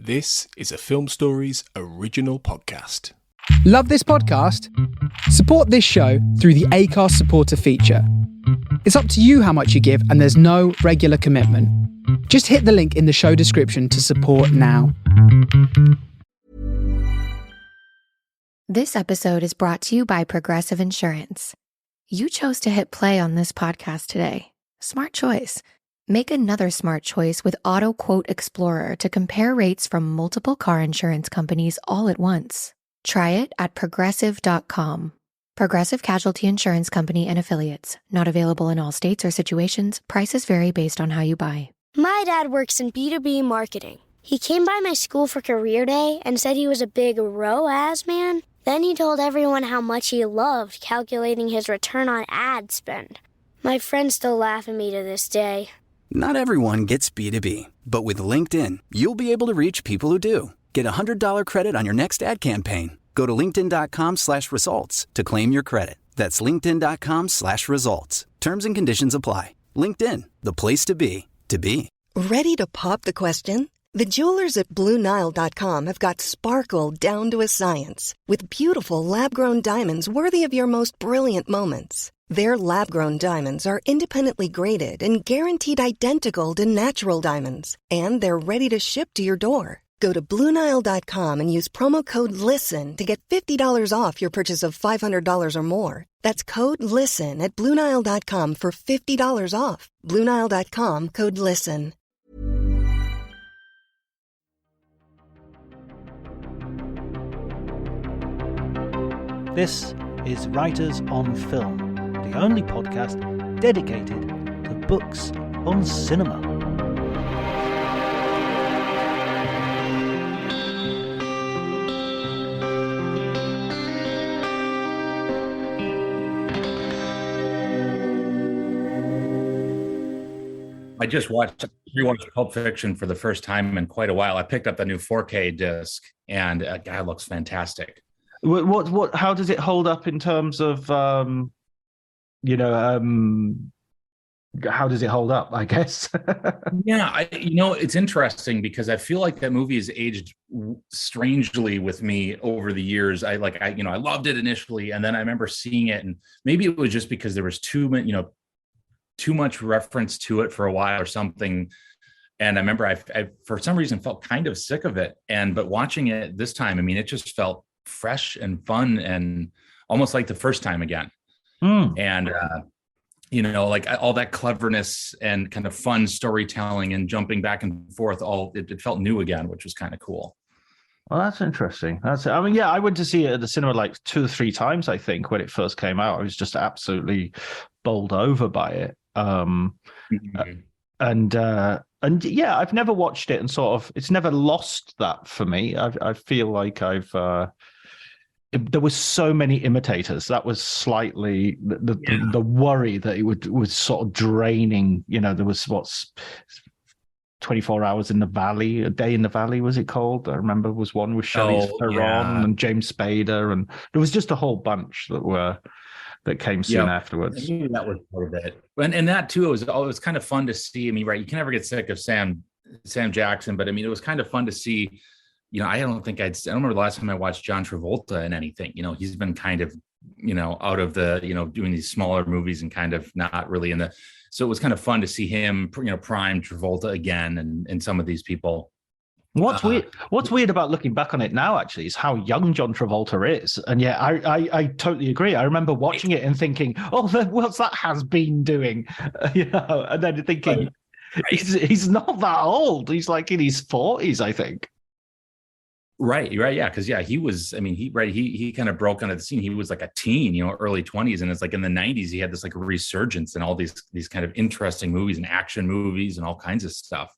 This is a Film Stories original podcast. Love this podcast? Support this show through the Acast supporter feature. It's up to you how much you give, and there's no regular commitment. Just hit the link in the show description to support now. This episode is brought to you by Progressive Insurance. You chose to hit play on this podcast today. Smart choice. Make another smart choice with Auto Quote Explorer to compare rates from multiple car insurance companies all at once. Try it at progressive.com. Progressive Casualty Insurance Company and Affiliates. Not available in all states or situations. Prices vary based on how you buy. My dad works in B2B marketing. He came by my school for career day and said he was a big ROAS man. Then he told everyone how much he loved calculating his return on ad spend. My friends still laugh at me to this day. Not everyone gets B2B, but with LinkedIn, you'll be able to reach people who do. Get a $100 credit on your next ad campaign. Go to linkedin.com/results to claim your credit. That's linkedin.com/results. Terms and conditions apply. LinkedIn, the place to be, to be. Ready to pop the question? The jewelers at BlueNile.com have got sparkle down to a science with beautiful lab-grown diamonds worthy of your most brilliant moments. Their lab-grown diamonds are independently graded and guaranteed identical to natural diamonds, and they're ready to ship to your door. Go to BlueNile.com and use promo code LISTEN to get $50 off your purchase of $500 or more. That's code LISTEN at BlueNile.com for $50 off. BlueNile.com, code LISTEN. This is Writers on Film, the only podcast dedicated to books on cinema. I just rewatched Pulp Fiction for the first time in quite a while. I picked up the new 4K disc, and guy looks fantastic. What? How does it hold up in terms of, how does it hold up, I guess? Yeah, it's interesting because I feel like that movie has aged strangely with me over the years. I loved it initially, and then I remember seeing it, and maybe it was just because there was too much reference to it for a while or something. And I remember I for some reason felt kind of sick of it. But watching it this time, I mean, it just felt fresh and fun and almost like the first time again. And, like all that cleverness and kind of fun storytelling and jumping back and forth, it felt new again, which was kind of cool. Well, that's interesting. I went to see it at the cinema like 2 or 3 times, I think, when it first came out. I was just absolutely bowled over by it. And yeah, I've never watched it and sort of, it's never lost that for me. I feel like there was so many imitators. That was slightly the worry that it was sort of draining. There was 24 Hours in the Valley, A Day in the Valley, was it called? I remember was one with Charlize Theron and James Spader, and there was just a whole bunch that came soon afterwards. That was part of it, and that too, it was kind of fun to see. I mean, right, you can never get sick of Sam Jackson, but I mean, it was kind of fun to see. I don't remember the last time I watched John Travolta in anything. He's been kind of, out of the, doing these smaller movies and kind of not really in the. So it was kind of fun to see him, prime Travolta again, and some of these people. What's weird about looking back on it now, actually, is how young John Travolta is. And yeah, I totally agree. I remember watching it and thinking, oh, what's that has been doing? And then thinking, he's not that old. He's like in his 40s, I think. Right. Yeah. Because he was, he kind of broke onto the scene. He was like a teen, early 20s. And it's like in the 90s, he had this like resurgence and all these kind of interesting movies and action movies and all kinds of stuff,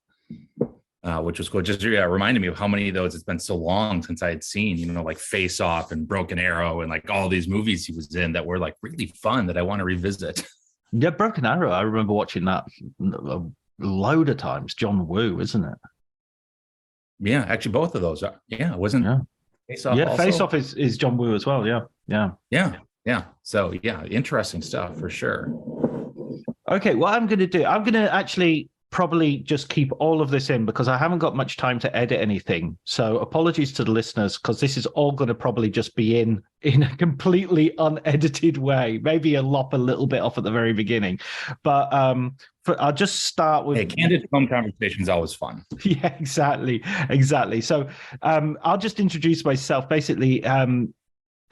which was cool. Just reminded me of how many of those it's been so long since I had seen, like Face Off and Broken Arrow and like all these movies he was in that were like really fun that I want to revisit. Yeah. Broken Arrow. I remember watching that a load of times. John Woo, isn't it? Yeah, actually, both of those are. Yeah, it wasn't. Yeah. Face Off. Yeah, Face Off is John Woo as well. Yeah. So yeah, interesting stuff for sure. Okay, what I'm going to do, I'm going to actually probably just keep all of this in because I haven't got much time to edit anything. So apologies to the listeners because this is all going to probably just be in a completely unedited way. Maybe I'll lop a little bit off at the very beginning, but I'll just start with candid film conversation is always fun. Yeah, exactly. So I'll just introduce myself. Basically,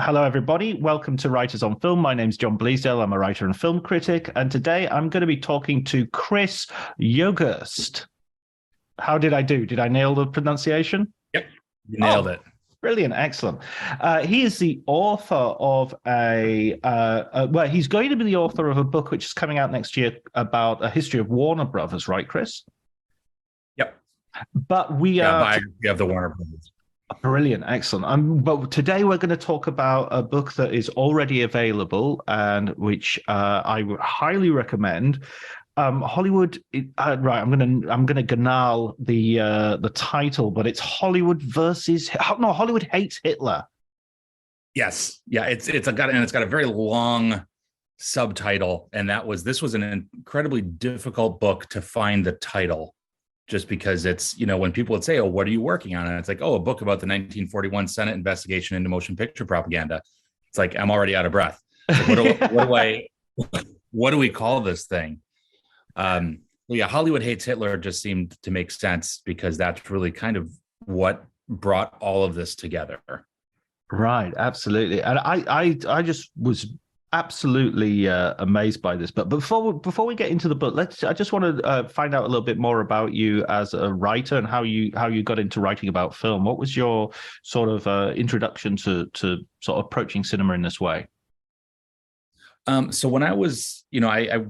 hello, everybody. Welcome to Writers on Film. My name's John Bleasdale. I'm a writer and film critic. And today I'm going to be talking to Chris Yogerst. How did I do? Did I nail the pronunciation? Yep, you nailed it. Brilliant. Excellent. He is the author of he's going to be the author of a book which is coming out next year about a history of Warner Brothers, right, Chris? Yep. But we biography of the Warner Brothers. Brilliant, excellent. But today we're going to talk about a book that is already available and which I would highly recommend. Hollywood, right? I'm gonna gnarl the title, but it's Hollywood Hates Hitler. Yes, yeah, it's got a very long subtitle, and this was an incredibly difficult book to find the title. Just because it's, when people would say, "Oh, what are you working on?" And it's like, "Oh, a book about the 1941 Senate investigation into motion picture propaganda." It's like, I'm already out of breath. Like, what do we call this thing? Hollywood Hates Hitler just seemed to make sense because that's really kind of what brought all of this together. Right, absolutely. And I just was absolutely amazed by this. But before we get into the book, I just want to find out a little bit more about you as a writer and how you got into writing about film. What was your sort of introduction to sort of approaching cinema in this way? So when I was, I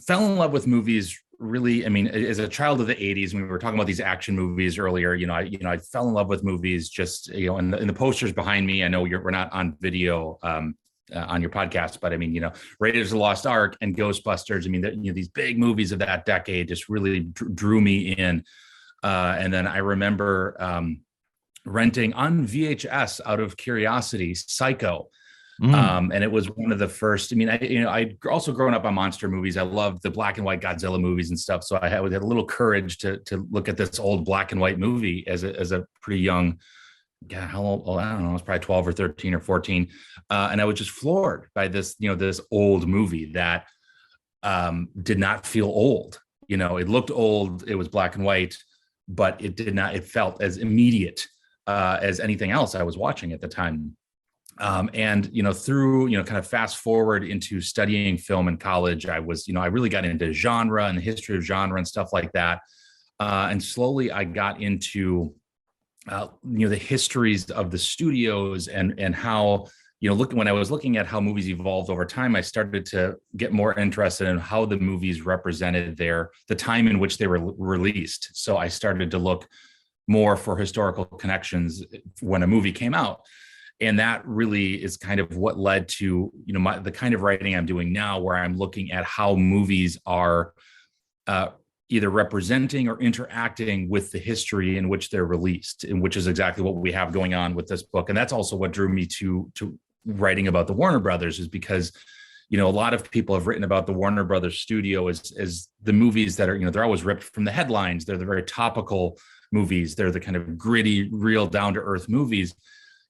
fell in love with movies. Really, I mean, as a child of the 80s, when we were talking about these action movies earlier, I fell in love with movies just, in the posters behind me. I know we're not on video on your podcast, but I mean, Raiders of the Lost Ark and Ghostbusters. I mean, these big movies of that decade just really drew me in. And then I remember renting on VHS out of curiosity, Psycho. And it was one of the first. I mean, I also grown up on monster movies. I loved the black and white Godzilla movies and stuff. So I had a little courage to look at this old black and white movie as a pretty young. Yeah, how old? I don't know. I was probably 12 or 13 or 14, and I was just floored by this. This old movie that did not feel old. It looked old. It was black and white, but it did not. It felt as immediate as anything else I was watching at the time. And through kind of fast forward into studying film in college, I really got into genre and the history of genre and stuff like that. And slowly I got into the histories of the studios and how when I was looking at how movies evolved over time, I started to get more interested in how the movies represented the time in which they were released. So I started to look more for historical connections when a movie came out. And that really is kind of what led to, the kind of writing I'm doing now, where I'm looking at how movies are either representing or interacting with the history in which they're released, and which is exactly what we have going on with this book. And that's also what drew me to writing about the Warner Brothers, is because, a lot of people have written about the Warner Brothers studio as the movies that are, they're always ripped from the headlines. They're the very topical movies. They're the kind of gritty, real down to earth movies.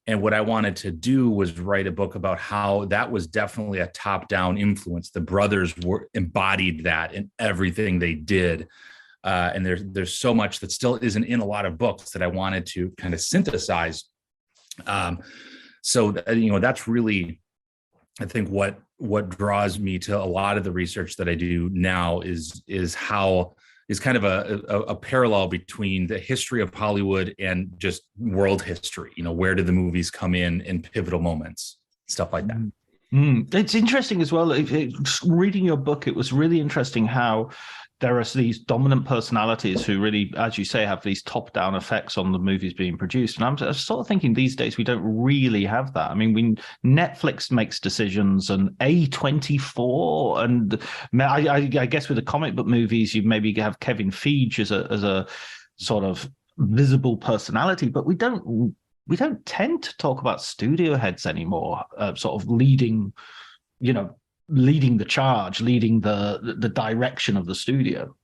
And what I wanted to do was write a book about how that was definitely a top-down influence. The brothers embodied that in everything they did. And there's so much that still isn't in a lot of books that I wanted to kind of synthesize. So that's really, I think, what draws me to a lot of the research that I do now is kind of a parallel between the history of Hollywood and just world history. Where did the movies come in pivotal moments, stuff like that. It's interesting as well. Reading your book, it was really interesting how there are these dominant personalities who really, as you say, have these top-down effects on the movies being produced. And I'm sort of thinking these days we don't really have that. I mean, Netflix makes decisions, and A24, and I guess with the comic book movies, you maybe have Kevin Feige as a sort of visible personality, but we don't tend to talk about studio heads anymore, sort of leading, leading the charge, leading the direction of the studio.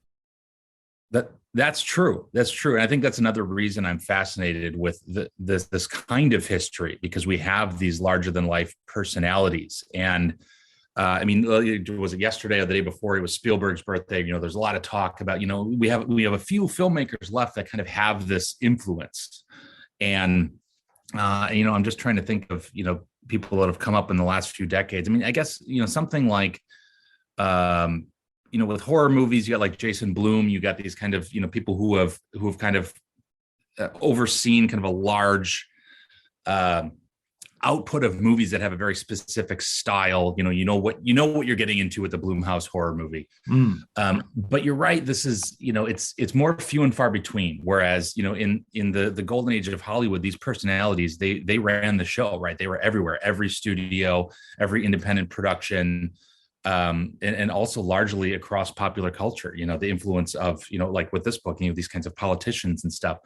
That's true. That's true. And I think that's another reason I'm fascinated with this kind of history, because we have these larger than life personalities. And I mean, was it yesterday or the day before? It was Spielberg's birthday. There's a lot of talk about, we have a few filmmakers left that kind of have this influence. And, I'm just trying to think of, people that have come up in the last few decades. I mean, I guess, something like, with horror movies, you got like Jason Blum, you got these kind of, people who have kind of overseen kind of a large output of movies that have a very specific style. You know what you're getting into with the Blumhouse horror movie. But you're right. This is, it's more few and far between. Whereas, in the golden age of Hollywood, these personalities, they ran the show, right? They were everywhere, every studio, every independent production. And also largely across popular culture, the influence of, like with this book, these kinds of politicians and stuff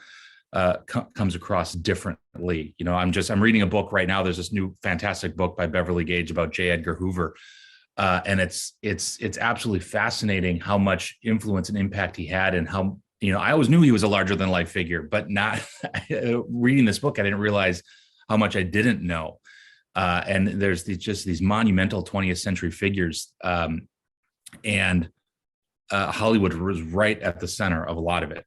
comes across differently. I'm reading a book right now. There's this new fantastic book by Beverly Gage about J. Edgar Hoover. And it's absolutely fascinating how much influence and impact he had, and how, I always knew he was a larger than life figure, but not reading this book, I didn't realize how much I didn't know. And there's these monumental 20th century figures, and Hollywood was right at the center of a lot of it.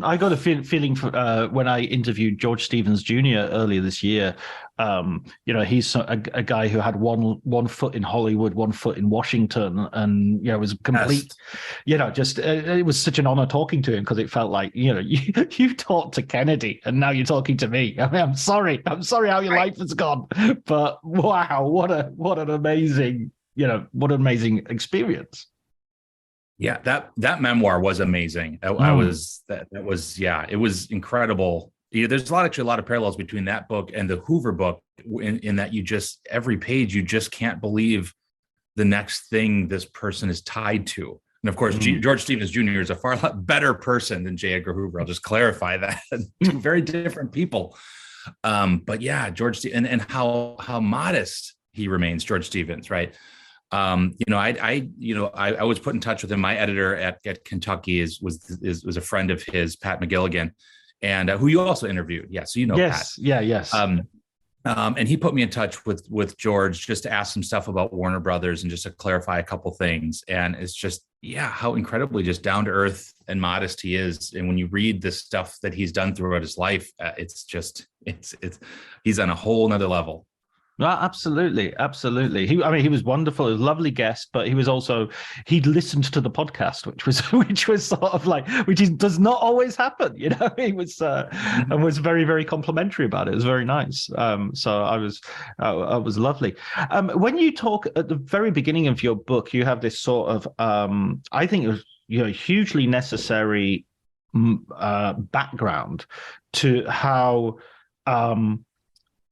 I got a feeling when I interviewed George Stevens Jr. earlier this year. He's a guy who had one foot in Hollywood, one foot in Washington, and was complete. Yes. It was such an honor talking to him, because it felt like you talked to Kennedy and now you're talking to me. I mean, I'm sorry how your life has gone, but wow, what an amazing experience. Yeah, that memoir was amazing. It was incredible. There's a lot of parallels between that book and the Hoover book, in that every page, you just can't believe the next thing this person is tied to. And of course, George Stevens Jr. is a far better person than J. Edgar Hoover. I'll just clarify that. Two very different people. But yeah, and how modest he remains, George Stevens, right? I was put in touch with him. My editor at Kentucky was a friend of his, Pat McGilligan, and who you also interviewed. Yeah, so yes, Pat. Yes. And he put me in touch with George just to ask some stuff about Warner Brothers and just to clarify a couple things. And it's just, how incredibly just down to earth and modest he is. And when you read the stuff that he's done throughout his life, he's on a whole nother level. No, absolutely. He was wonderful. He was a lovely guest, but he'd listened to the podcast, which was sort of like, does not always happen. He was and was very, very complimentary about it. It was very nice. So I was lovely. When you talk at the very beginning of your book, you have this sort of, I think it was, hugely necessary background to how,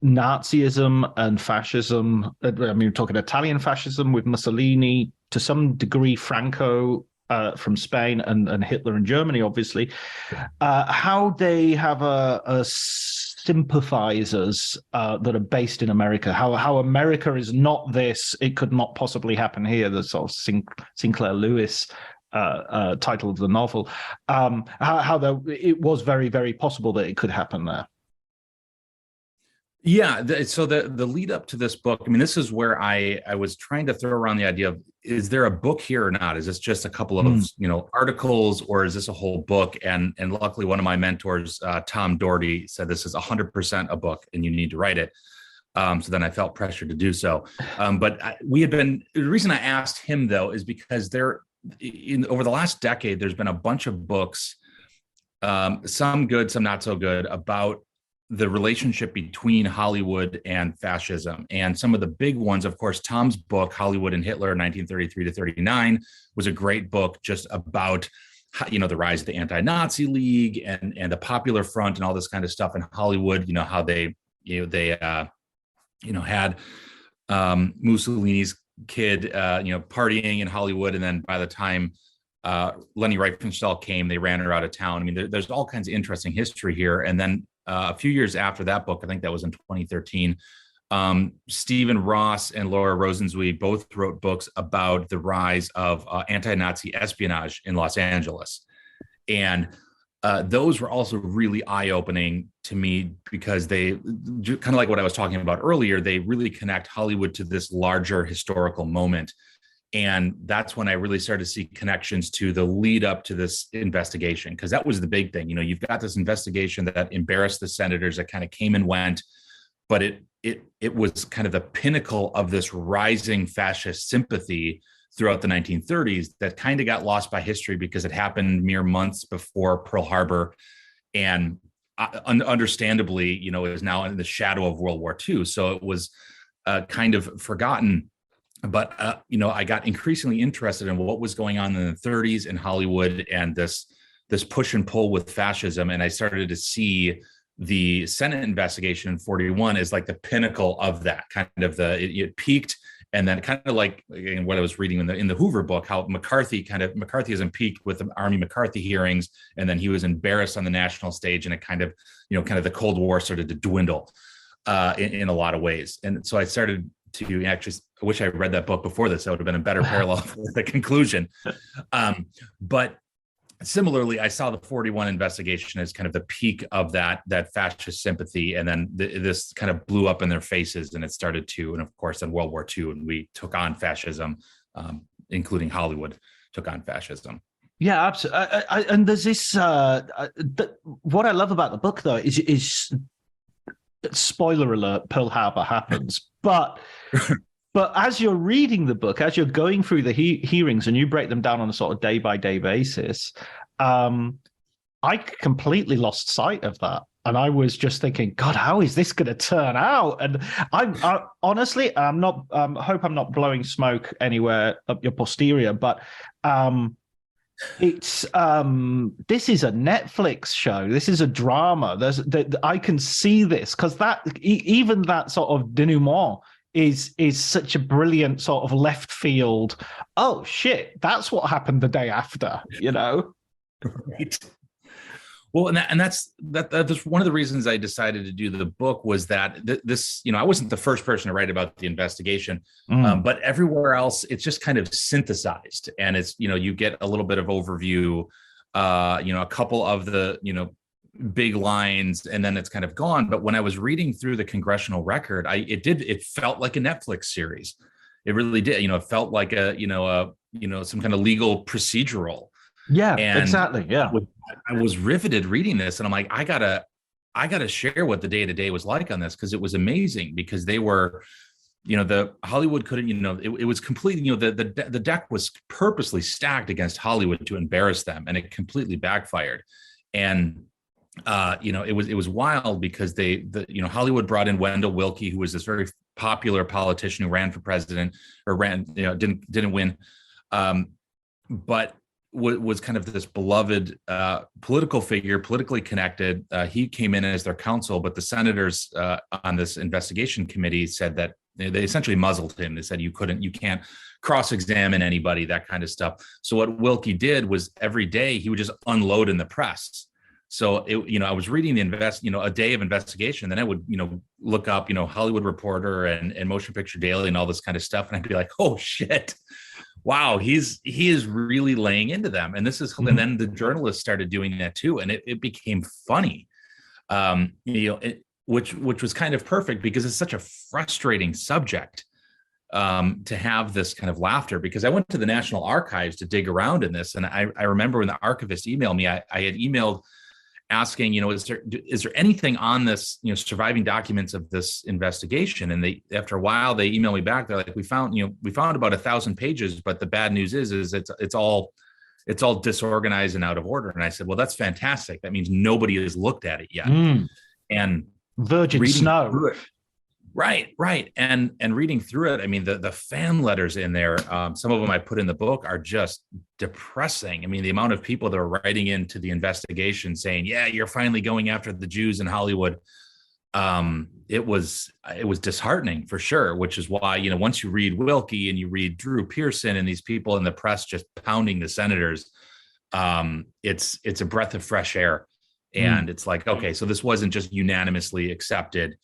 Nazism and fascism, we're talking Italian fascism with Mussolini, to some degree Franco from Spain, and Hitler in Germany, obviously, how they have a sympathizers that are based in America, how America is not this, it could not possibly happen here, the sort of Sinclair Lewis title of the novel, it was very, very possible that it could happen there. Yeah. So the lead up to this book, this is where I was trying to throw around the idea of, is there a book here or not? Is this just a couple of, articles, or is this a whole book? And luckily one of my mentors, Tom Doherty, said this is 100% a book and you need to write it. So then I felt pressure to do so. But the reason I asked him though, is because over the last decade, there's been a bunch of books, some good, some not so good, about the relationship between Hollywood and fascism. And some of the big ones, of course, Tom's book, Hollywood and Hitler, 1933 to 39, was a great book just about, the rise of the anti-Nazi League and the Popular Front and all this kind of stuff in Hollywood, how they had Mussolini's kid, partying in Hollywood. And then by the time Leni Riefenstahl came, they ran her out of town. There's all kinds of interesting history here. And then a few years after that book, I think that was in 2013, Stephen Ross and Laura Rosenzweig both wrote books about the rise of anti-Nazi espionage in Los Angeles. And those were also really eye-opening to me because they, kind of like what I was talking about earlier, they really connect Hollywood to this larger historical moment. And that's when I really started to see connections to the lead up to this investigation, because that was the big thing. You know, you've got this investigation that embarrassed the senators, that kind of came and went, but it was kind of the pinnacle of this rising fascist sympathy throughout the 1930s that kind of got lost by history because it happened mere months before Pearl Harbor, and understandably, you know, is now in the shadow of World War II. So it was kind of forgotten. But, you know, I got increasingly interested in what was going on in the 30s in Hollywood and this push and pull with fascism. And I started to see the Senate investigation in 41 as like the pinnacle of that, kind of it peaked. And then kind of like what I was reading in the Hoover book, how McCarthyism peaked with the Army McCarthy hearings. And then he was embarrassed on the national stage, and it kind of the Cold War started to dwindle in a lot of ways. And so I started to actually, I wish I read that book before this. That would have been a better parallel for the conclusion. But similarly, I saw the 41 investigation as kind of the peak of that fascist sympathy. And then this kind of blew up in their faces, and it started to, and of course, in World War II, and we took on fascism, including Hollywood took on fascism. Yeah, absolutely. And there's this, what I love about the book, though, is spoiler alert, Pearl Harbor happens. But as you're reading the book, as you're going through the hearings and you break them down on a sort of day-by-day basis, I completely lost sight of that. And I was just thinking, God, how is this going to turn out? And I honestly, I'm not, hope I'm not blowing smoke anywhere up your posterior, but it's this is a Netflix show. This is a drama. I can see this because even that sort of denouement is such a brilliant sort of left field. Oh shit, that's what happened the day after, you know? Right. Well, and that's one of the reasons I decided to do the book was that this, you know, I wasn't the first person to write about the investigation, but everywhere else it's just kind of synthesized, and it's, you know, you get a little bit of overview, you know, a couple of the, you know, big lines, and then it's kind of gone. But when I was reading through the congressional record, it felt like a Netflix series. It really did. You know, it felt like some kind of legal procedural. Yeah, and exactly. Yeah. I was riveted reading this, and I'm like, I gotta share what the day-to-day was like on this, because it was amazing, because they were, you know, the Hollywood couldn't, you know, it was completely, you know, the deck was purposely stacked against Hollywood to embarrass them, and it completely backfired. And you know, it was wild because you know, Hollywood brought in Wendell Willkie, who was this very popular politician who ran for president, or didn't win, but was kind of this beloved political figure, politically connected. He came in as their counsel, but the senators on this investigation committee said that they essentially muzzled him. They said you can't cross-examine anybody, that kind of stuff. So what Willkie did was every day he would just unload in the press. So you know, I was reading a day of investigation, then I would, you know, look up, you know, Hollywood Reporter and Motion Picture Daily and all this kind of stuff, and I'd be like, oh shit, wow, he is really laying into them. And this is, and then the journalists started doing that too, and it became funny, you know, which was kind of perfect because it's such a frustrating subject to have this kind of laughter. Because I went to the National Archives to dig around in this, and I remember when the archivist emailed me, I had emailed asking, you know, is there anything on this, you know, surviving documents of this investigation? And after a while, they emailed me back. They're like, we found about 1,000 pages, but the bad news is it's all disorganized and out of order. And I said, well, that's fantastic. That means nobody has looked at it yet. And virgin snow. Right. And reading through it, I mean, the fan letters in there, some of them I put in the book are just depressing. I mean, the amount of people that are writing into the investigation saying, yeah, you're finally going after the Jews in Hollywood. It was disheartening for sure, which is why, you know, once you read Willkie and you read Drew Pearson and these people in the press just pounding the senators, it's a breath of fresh air. And it's like, okay, so this wasn't just unanimously accepted.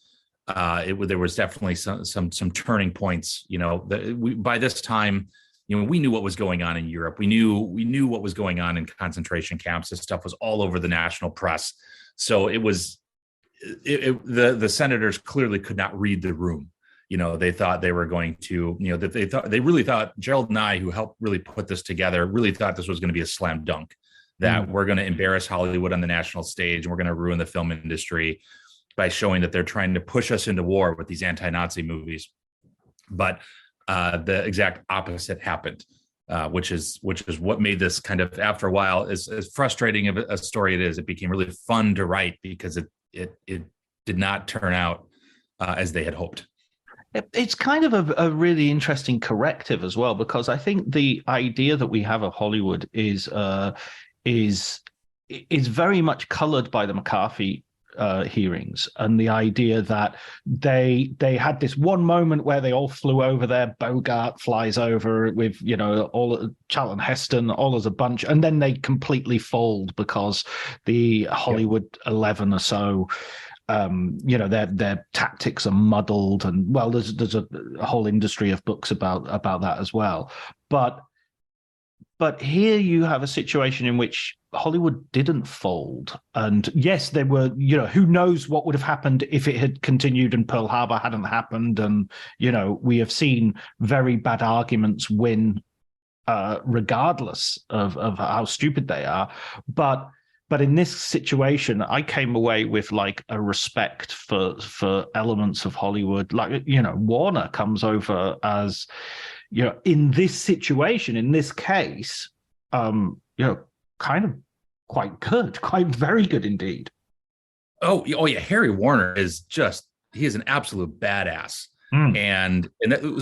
there was definitely some turning points. By this time, we knew what was going on in Europe. We knew what was going on in concentration camps. This stuff was all over the national press. So the senators clearly could not read the room. They thought they were going to, they really thought Gerald Nye, who helped really put this together, really thought this was going to be a slam dunk, that we're going to embarrass Hollywood on the national stage and we're going to ruin the film industry by showing that they're trying to push us into war with these anti-Nazi movies. But the exact opposite happened, which is what made this kind of, after a while, as frustrating of a story it is, it became really fun to write because it did not turn out as they had hoped. It's kind of a really interesting corrective as well, because I think the idea that we have of Hollywood is very much colored by the McCarthy hearings, and the idea that they had this one moment where they all flew over there. Bogart flies over with all Charlton Heston all as a bunch, and then they completely fold because the Hollywood 11 or so, their tactics are muddled, and well, there's a whole industry of books about that as well. But here you have a situation in which Hollywood didn't fold. And yes, they were, who knows what would have happened if it had continued and Pearl Harbor hadn't happened. And, we have seen very bad arguments win regardless of how stupid they are. But in this situation, I came away with like a respect for elements of Hollywood. Like, Warner comes over as, in this situation, in this case, kind of quite good, quite very good indeed. Oh yeah, Harry Warner he is an absolute badass.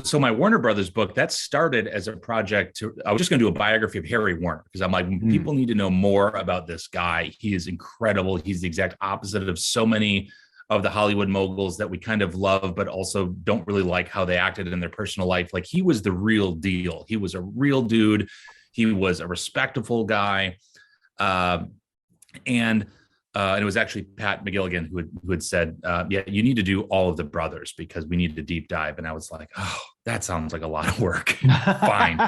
So my Warner Brothers book, that started as a project I was just going to do a biography of Harry Warner, because I'm like, people need to know more about this guy. He is incredible. He's the exact opposite of so many of the Hollywood moguls that we kind of love, but also don't really like how they acted in their personal life. Like, he was the real deal. He was a real dude. He was a respectable guy. And it was actually Pat McGilligan who had said, you need to do all of the brothers because we need to deep dive. And I was like, oh, that sounds like a lot of work. Fine.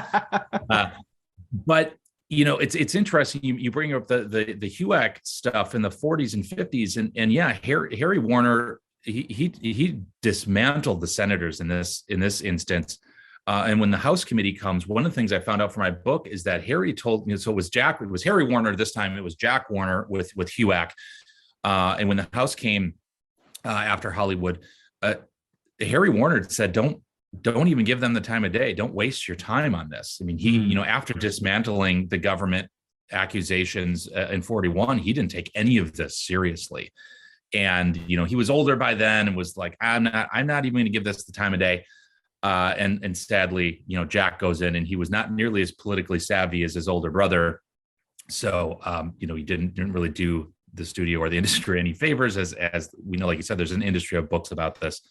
But it's interesting. You bring up the HUAC stuff in the 40s and 50s, and yeah, Harry Warner, he dismantled the senators in this instance. And when the House committee comes, one of the things I found out from my book is that Harry told me, so it was Harry Warner this time. It was Jack Warner with HUAC. And when the House came after Hollywood, Harry Warner said, don't even give them the time of day. Don't waste your time on this. I mean, he, after dismantling the government accusations in 41, he didn't take any of this seriously. And, he was older by then and was like, I'm not even going to give this the time of day. And sadly, Jack goes in, and he was not nearly as politically savvy as his older brother. So, he didn't really do the studio or the industry any favors, as we know, like you said, there's an industry of books about this.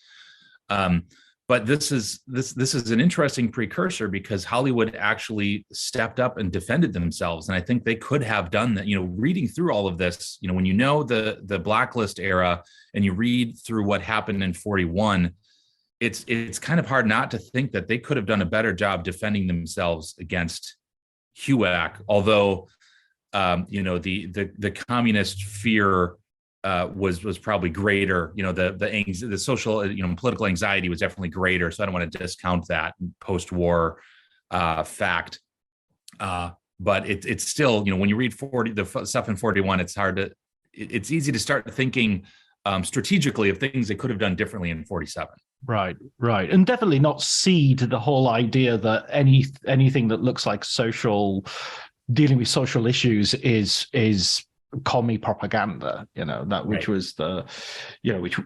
But this is an interesting precursor, because Hollywood actually stepped up and defended themselves. And I think they could have done that, reading through all of this, when the blacklist era and you read through what happened in 41, it's kind of hard not to think that they could have done a better job defending themselves against HUAC, although the communist fear was probably greater. The social political anxiety was definitely greater. So I don't want to discount that post-war fact. But it's still, when you read the stuff in 41, it's easy to start thinking strategically of things they could have done differently in 47. Right. And definitely not cede the whole idea that anything that looks like dealing with social issues is commie propaganda, which was which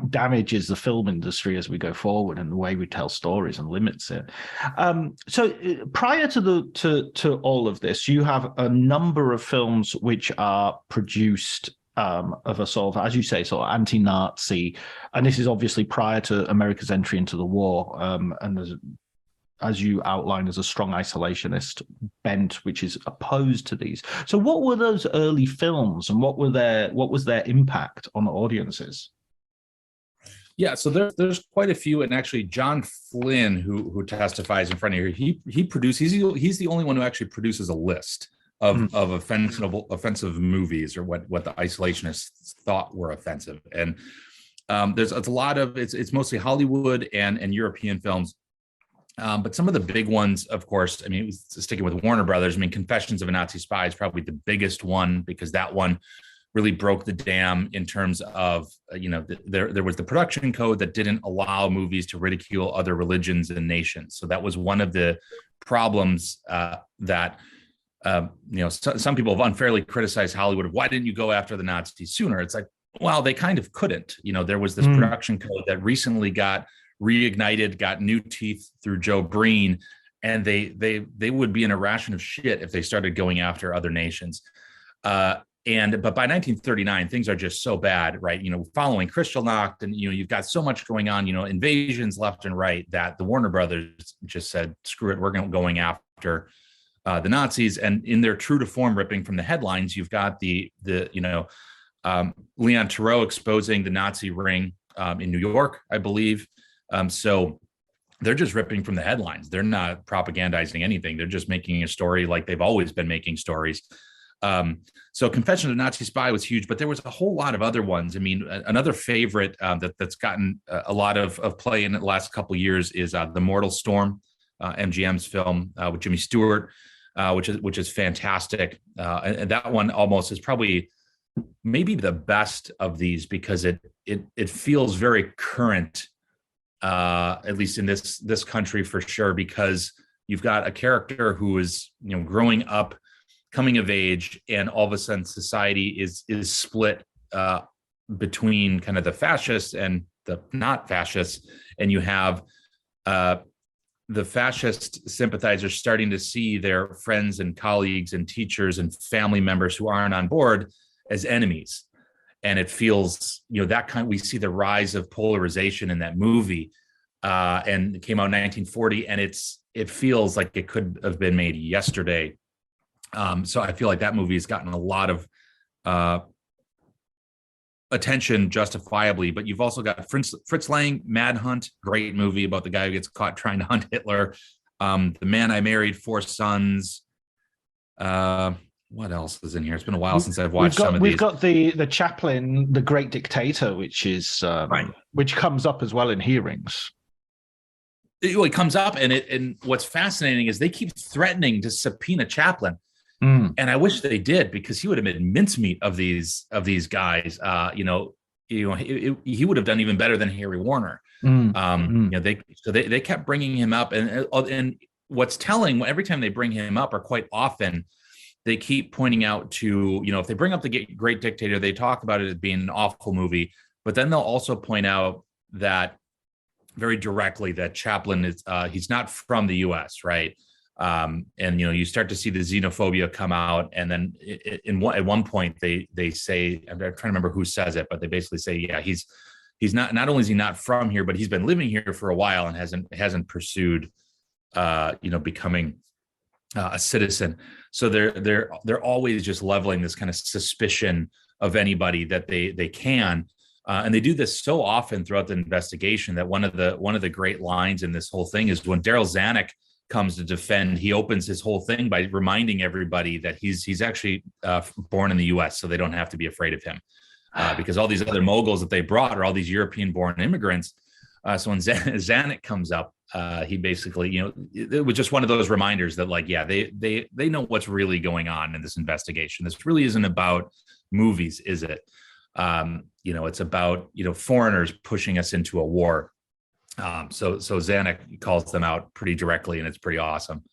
damages the film industry as we go forward and the way we tell stories and limits it. So prior to all of this, you have a number of films which are produced of a sort of, as you say, sort of anti-Nazi, and this is obviously prior to America's entry into the war, and there's, as you outline, as a strong isolationist bent which is opposed to these. So what were those early films, and what was their impact on audiences? Yeah, so there's quite a few, and actually John Flynn, who testifies in front of you, he produced. He's the only one who actually produces a list of offensive movies, or what the isolationists thought were offensive. And it's a lot of it's mostly Hollywood and European films. But some of the big ones, of course, I mean, sticking with Warner Brothers, I mean, Confessions of a Nazi Spy is probably the biggest one, because that one really broke the dam in terms of, there was the production code that didn't allow movies to ridicule other religions and nations. So that was one of the problems that, some people have unfairly criticized Hollywood of, why didn't you go after the Nazis sooner? It's like, well, they kind of couldn't. There was this production code that recently got reignited, got new teeth through Joe Breen, and they would be in a ration of shit if they started going after other nations. But by 1939, things are just so bad, right? Following Kristallnacht, and you've got so much going on, invasions left and right, that the Warner Brothers just said, screw it, we're going after the Nazis. And in their true to form ripping from the headlines, you've got the Leon Theroux exposing the Nazi ring in New York, I believe. So they're just ripping from the headlines. They're not propagandizing anything. They're just making a story like they've always been making stories. So Confession of a Nazi Spy was huge, but there was a whole lot of other ones. I mean, another favorite that's gotten a lot of play in the last couple of years is The Mortal Storm, MGM's film with Jimmy Stewart, which is fantastic. And that one almost is probably maybe the best of these, because it feels very current, at least in this country for sure, because you've got a character who is growing up, coming of age, and all of a sudden society is split between kind of the fascists and the not fascists, and you have the fascist sympathizers starting to see their friends and colleagues and teachers and family members who aren't on board as enemies. And it feels, we see the rise of polarization in that movie, and it came out in 1940, and it feels like it could have been made yesterday. So I feel like that movie has gotten a lot of attention, justifiably. But you've also got Fritz Lang, Mad Hunt, great movie about the guy who gets caught trying to hunt Hitler. The Man I Married, Four Sons. What else is in here? It's been a while since I've watched some of these. We've got the Chaplin, The Great Dictator, which is which comes up as well in hearings. It comes up, and what's fascinating is they keep threatening to subpoena Chaplin. And I wish they did, because he would have made mincemeat of these guys. He would have done even better than Harry Warner. They kept bringing him up, and what's telling, every time they bring him up, or quite often, they keep pointing out to, if they bring up the Great Dictator, they talk about it as being an awful movie, but then they'll also point out that very directly that Chaplin is he's not from the U.S., right? And you start to see the xenophobia come out, and then at one point they say, I'm trying to remember who says it, but they basically say, yeah, he's not only is he not from here, but he's been living here for a while and hasn't pursued becoming a citizen. So they're always just leveling this kind of suspicion of anybody that they can. And they do this so often throughout the investigation that one of the great lines in this whole thing is when Daryl Zanuck comes to defend, he opens his whole thing by reminding everybody that he's actually born in the U.S., so they don't have to be afraid of him, because all these other moguls that they brought are all these European-born immigrants. So when Zanuck comes up, he basically, it was just one of those reminders that, like, yeah, they know what's really going on in this investigation. This really isn't about movies, is it? It's about foreigners pushing us into a war. So Zanuck calls them out pretty directly, and it's pretty awesome.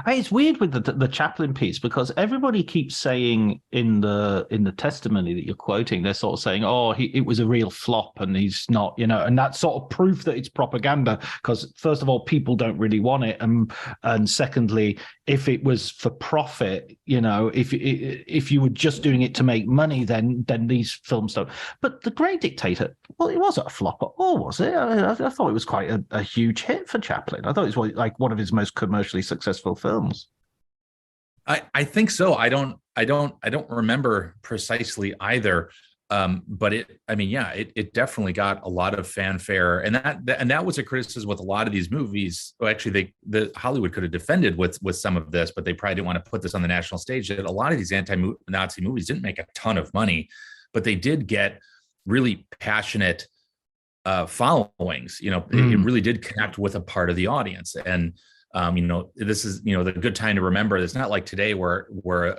It's weird with the Chaplin piece, because everybody keeps saying in the testimony that you're quoting, they're sort of saying, oh, it was a real flop and he's not, and that's sort of proof that it's propaganda, because first of all, people don't really want it, and secondly, if it was for profit, if you were just doing it to make money, then these films don't. But The Great Dictator, well, it wasn't a flop at all, was it? I thought it was quite a huge hit for Chaplin. I thought it was like one of his most commercially successful films. I think so. I don't remember precisely either. But it definitely got a lot of fanfare, and that was a criticism with a lot of these movies. Well, actually, the Hollywood could have defended with some of this, but they probably didn't want to put this on the national stage. That a lot of these anti-Nazi movies didn't make a ton of money, but they did get really passionate followings. It really did connect with a part of the audience, and this is, the good time to remember. It's not like today where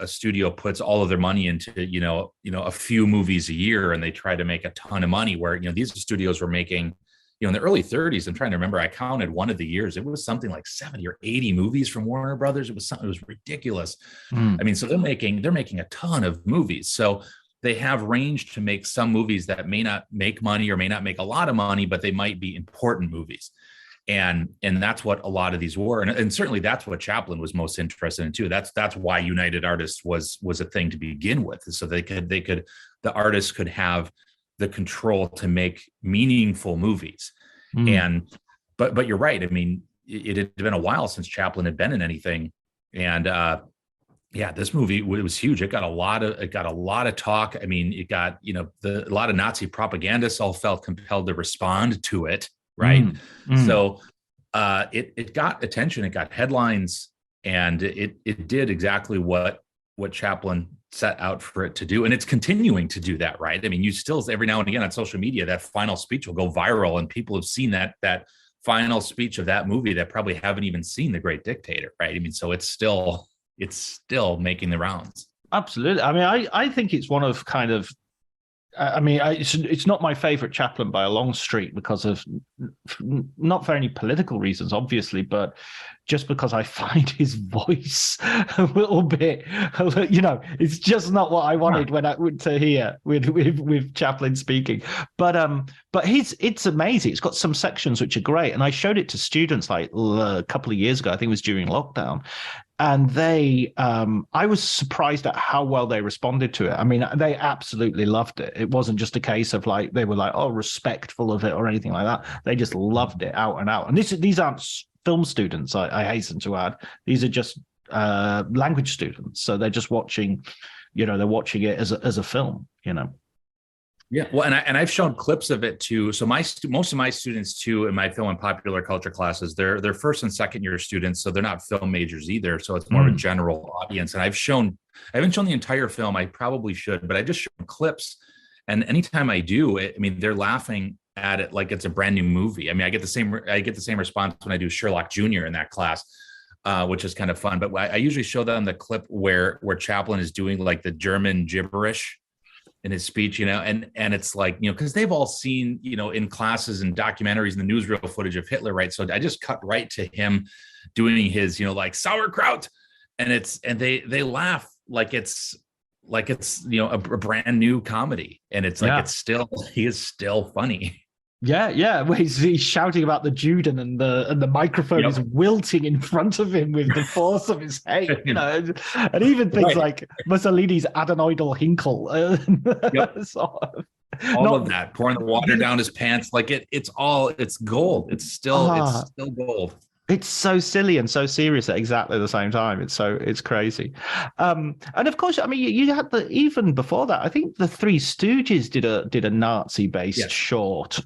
a studio puts all of their money into, a few movies a year and they try to make a ton of money, where, these studios were making, in the early 30s. I'm trying to remember, I counted one of the years, it was something like 70 or 80 movies from Warner Brothers. It was ridiculous. So they're making a ton of movies. So they have range to make some movies that may not make money or may not make a lot of money, but they might be important movies. And that's what a lot of these were, and certainly that's what Chaplin was most interested in too. That's why United Artists was a thing to begin with, so the artists could have the control to make meaningful movies. But you're right. It had been a while since Chaplin had been in anything, and this movie, it was huge. It got a lot of talk. It got a lot of Nazi propagandists all felt compelled to respond to it. Right. So it got attention, it got headlines, and it did exactly what Chaplin set out for it to do. And it's continuing to do that. Right. You still, every now and again on social media, that final speech will go viral, and people have seen that final speech of that movie that probably haven't even seen The Great Dictator. Right. So it's still making the rounds. Absolutely. I think it's one of kind of, it's not my favorite Chaplin by a long streak, because of not for any political reasons, obviously, but just because I find his voice a little bit, it's just not what I wanted when I went to hear with Chaplin speaking. But it's amazing. It's got some sections which are great, and I showed it to students like a couple of years ago. I think it was during lockdown. And I was surprised at how well they responded to it. They absolutely loved it. It wasn't just a case of like, they were like, oh, respectful of it or anything like that. They just loved it out and out. And these aren't film students, I hasten to add. These are just language students. So they're just watching, they're watching it as a film, Yeah, well, and I've shown clips of it too. So most of my students too in my film and popular culture classes, they're first and second year students, so they're not film majors either. So it's more of a general audience. And I haven't shown the entire film. I probably should, but I just shown clips. And anytime I do, they're laughing at it like it's a brand new movie. I get the same response when I do Sherlock Jr. in that class, which is kind of fun. But I usually show them the clip where Chaplin is doing like the German gibberish in his speech, and it's like, because they've all seen, in classes and documentaries and the newsreel footage of Hitler, right? So I just cut right to him doing his, like sauerkraut, and they laugh like it's a brand new comedy, and it's like he is still funny. Yeah. Well, he's shouting about the Juden, and the microphone is wilting in front of him with the force of his hate, and even things like Mussolini's adenoidal hinkle. All of that, pouring the water down his pants, like it's gold. It's still gold. It's so silly and so serious at exactly the same time. It's crazy. And of course, you had even before that, I think the Three Stooges did a Nazi-based short,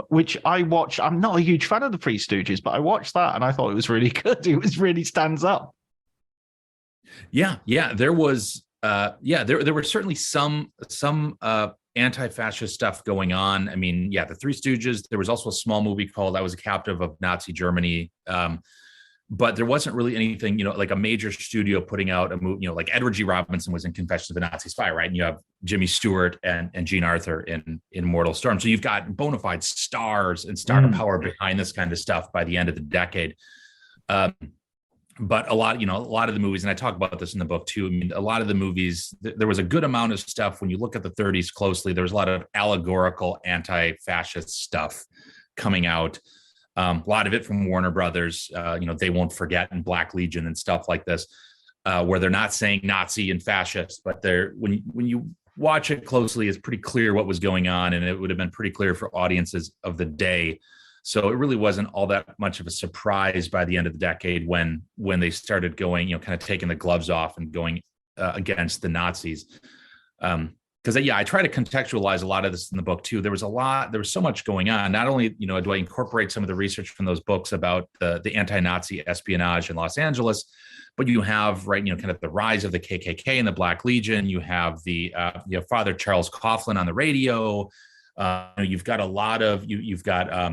which I watched. I'm not a huge fan of the Three Stooges, but I watched that and I thought it was really good. It really stands up. Yeah. There was, there were certainly some anti-fascist stuff going on. The Three Stooges, there was also a small movie called I Was a Captive of Nazi Germany. But there wasn't really anything, like a major studio putting out a movie, like Edward G. Robinson was in Confessions of a Nazi Spy, right? And you have Jimmy Stewart and Jean Arthur in Mortal Storm. So you've got bona fide stars and star power behind this kind of stuff by the end of the decade. But a lot of the movies, and I talk about this in the book too. A lot of the movies, there was a good amount of stuff. When you look at the 30s closely, there was a lot of allegorical anti-fascist stuff coming out. A lot of it from Warner Brothers, They Won't Forget and Black Legion and stuff like this, where they're not saying Nazi and fascist, but when you watch it closely, it's pretty clear what was going on, and it would have been pretty clear for audiences of the day. So it really wasn't all that much of a surprise by the end of the decade when they started going, kind of taking the gloves off and going against the Nazis. because I try to contextualize a lot of this in the book too. There was so much going on. Not only, do I incorporate some of the research from those books about the anti-Nazi espionage in Los Angeles, but you have, right, kind of the rise of the KKK and the Black Legion. You have the Father Charles Coughlin on the radio. You've got a lot of you've got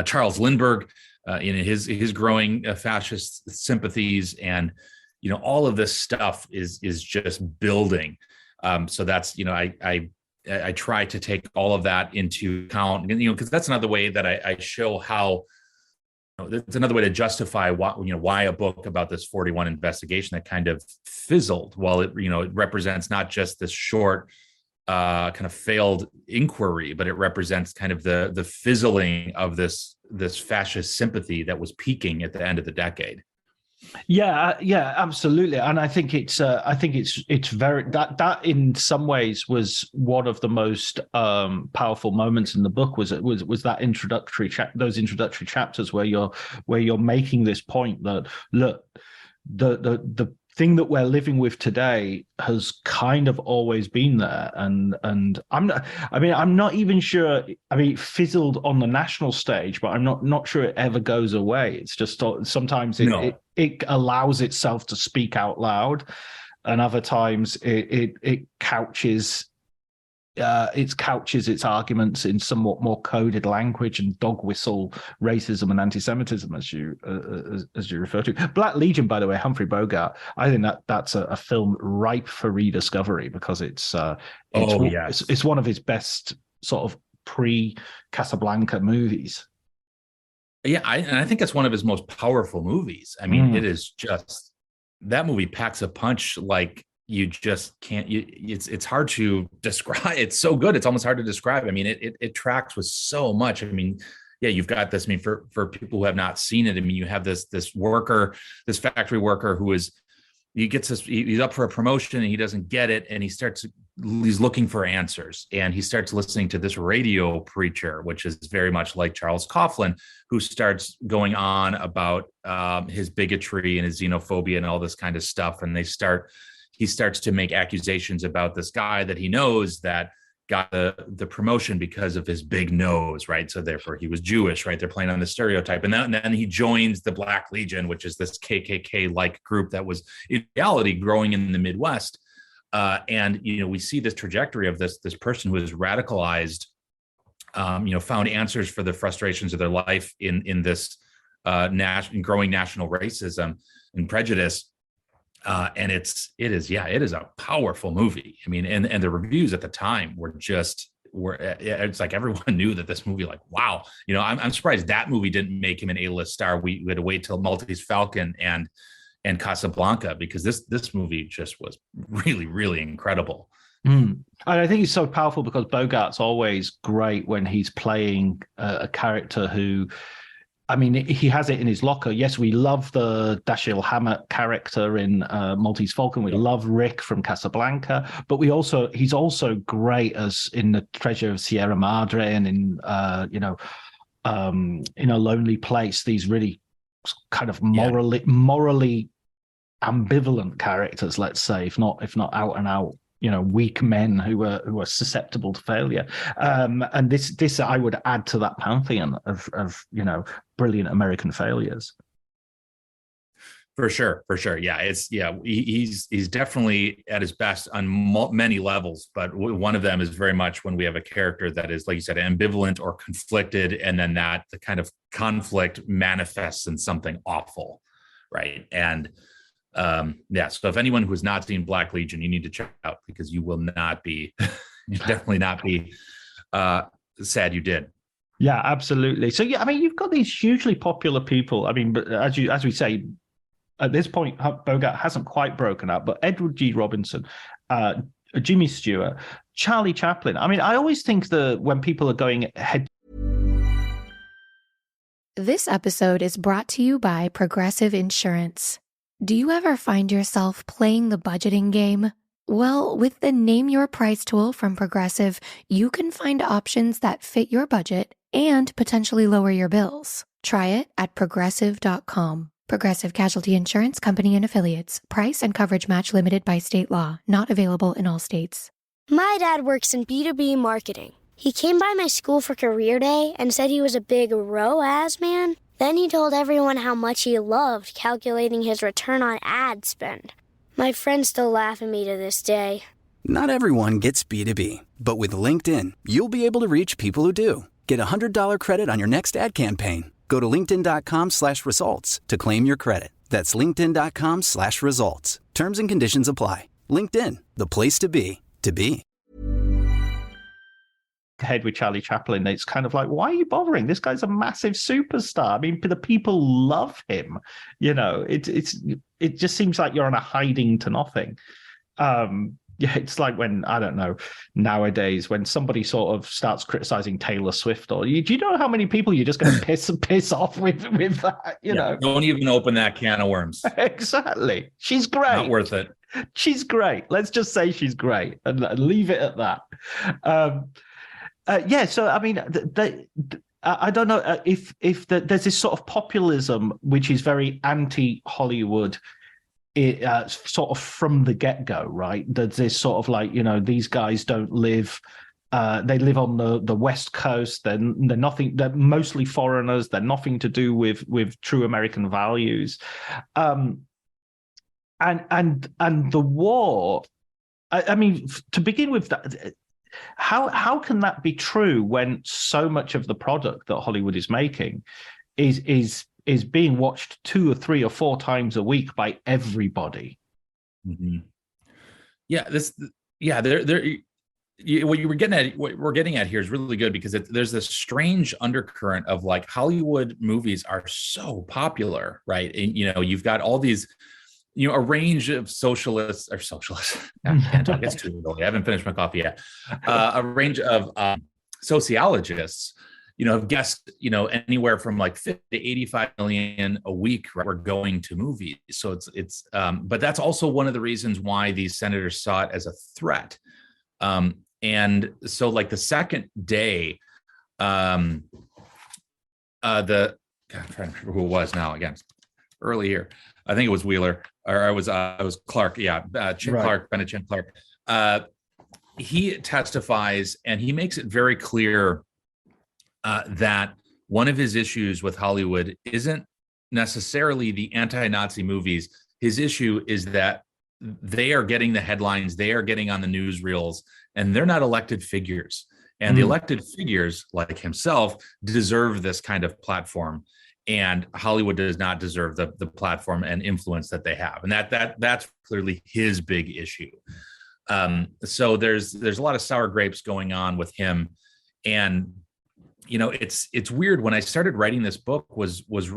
Charles Lindbergh in his growing fascist sympathies, and all of this stuff is just building. So that's I try to take all of that into account, because that's another way that I show how. It's another way to justify why a book about this 41 investigation that kind of fizzled. While it represents not just this short kind of failed inquiry, but it represents kind of the fizzling of this fascist sympathy that was peaking at the end of the decade. Yeah, absolutely, and I think it's very that in some ways was one of the most powerful moments in the book. Was that those introductory chapters where you're making this point that look, the thing that we're living with today has kind of always been there, and I'm not even sure. It fizzled on the national stage, but I'm not sure it ever goes away. It's just sometimes it allows itself to speak out loud, and other times it couches its arguments in somewhat more coded language and dog whistle racism and anti-Semitism, as you refer to. Black Legion, by the way, Humphrey Bogart. I think that's a film ripe for rediscovery, because it's one of his best sort of pre-Casablanca movies. Yeah, I think it's one of his most powerful movies. I mean, it is just, that movie packs a punch like you just can't. It's hard to describe. It's so good. It's almost hard to describe. I mean, it tracks with so much. I mean, yeah, you've got this. I mean, for people who have not seen it, I mean, you have this factory worker who is, he's up for a promotion and he doesn't get it, and he's looking for answers, and he starts listening to this radio preacher, which is very much like Charles Coughlin, who starts going on about his bigotry and his xenophobia and all this kind of stuff, and he starts to make accusations about this guy that he knows that got the promotion because of his big nose, right? So therefore he was Jewish, right? They're playing on the stereotype. And then he joins the Black Legion, which is this KKK-like group that was in reality growing in the Midwest. And we see this trajectory of this person who is radicalized, found answers for the frustrations of their life in this growing national racism and prejudice. And it is a powerful movie. I mean, and the reviews at the time were it's like everyone knew that this movie, like, wow, I'm surprised that movie didn't make him an A-list star. We had to wait till Maltese Falcon and Casablanca, because this movie just was really, really incredible. And I think it's so powerful because Bogart's always great when he's playing a character who, I mean, he has it in his locker. Yes, we love the Dashiell Hammett character in Maltese Falcon. We love Rick from Casablanca, but he's also great as in The Treasure of Sierra Madre and in In a Lonely Place. These really kind of morally ambivalent characters, let's say, if not out and out, weak men who are susceptible to failure. And this I would add to that pantheon of brilliant American failures. For sure. Yeah, he's definitely at his best on many levels, but one of them is very much when we have a character that is, like you said, ambivalent or conflicted, and then the kind of conflict manifests in something awful, right? And so if anyone who has not seen Black Legion, you need to check out, because you will not be, definitely not be sad you did. Yeah, absolutely. So yeah, I mean, you've got these hugely popular people. I mean, but as we say, at this point, Bogart hasn't quite broken out, but Edward G. Robinson, Jimmy Stewart, Charlie Chaplin. I mean, I always think that when people are going head. This episode is brought to you by Progressive Insurance. Do you ever find yourself playing the budgeting game? Well, with the Name Your Price tool from Progressive, you can find options that fit your budget and potentially lower your bills. Try it at Progressive.com. Progressive Casualty Insurance Company and Affiliates. Price and coverage match limited by state law. Not available in all states. My dad works in B2B marketing. He came by my school for career day and said he was a big ROAS man. Then he told everyone how much he loved calculating his return on ad spend. My friends still laugh at me to this day. Not everyone gets B2B, but with LinkedIn, you'll be able to reach people who do. Get a $100 credit on your next ad campaign. Go to linkedin.com/results to claim your credit. That's linkedin.com/results. Terms and conditions apply. LinkedIn, the place to be, to be. Head with Charlie Chaplin, it's kind of like, why are you bothering? This guy's a massive superstar. I mean, the people love him. You know, it just seems like you're on a hiding to nothing. Yeah, it's like when, I don't know, nowadays when somebody sort of starts criticizing Taylor Swift, or do you know how many people you're just going to piss off with that? You know, don't even open that can of worms. Exactly. She's great. Not worth it. She's great. Let's just say she's great and leave it at that. Yeah, so I mean, I don't know if there's this sort of populism which is very anti-Hollywood, sort of from the get-go, right? There's this sort of like, you know, these guys don't live. They live on the West Coast. They're nothing. They're mostly foreigners. They're nothing to do with true American values, and the war. I mean, to begin with, that. How can that be true when so much of the product that Hollywood is making is being watched 2 or 3 or 4 times a week by everybody? Mm-hmm. Yeah, what we're getting at here is really good, because there's this strange undercurrent of like Hollywood movies are so popular, right? And you know, you've got all these, you know, a range of socialists. I can't talk. It's too early. I haven't finished my coffee yet. A range of sociologists, you know, have guessed, you know, anywhere from like 50 to 85 million a week, right, we're going to movies. So it's but that's also one of the reasons why these senators saw it as a threat. And so like the second day, I'm trying to remember who it was now, again, early here. I think it was Wheeler, or I was Clark. Yeah, Chin right. Clark, Bennett Chin Clark. He testifies, and he makes it very clear that one of his issues with Hollywood isn't necessarily the anti-Nazi movies. His issue is that they are getting the headlines, they are getting on the newsreels, and they're not elected figures. And the elected figures, like himself, deserve this kind of platform. And Hollywood does not deserve the platform and influence that they have, and that's clearly his big issue. So there's a lot of sour grapes going on with him, and you know, it's weird. When I started writing this book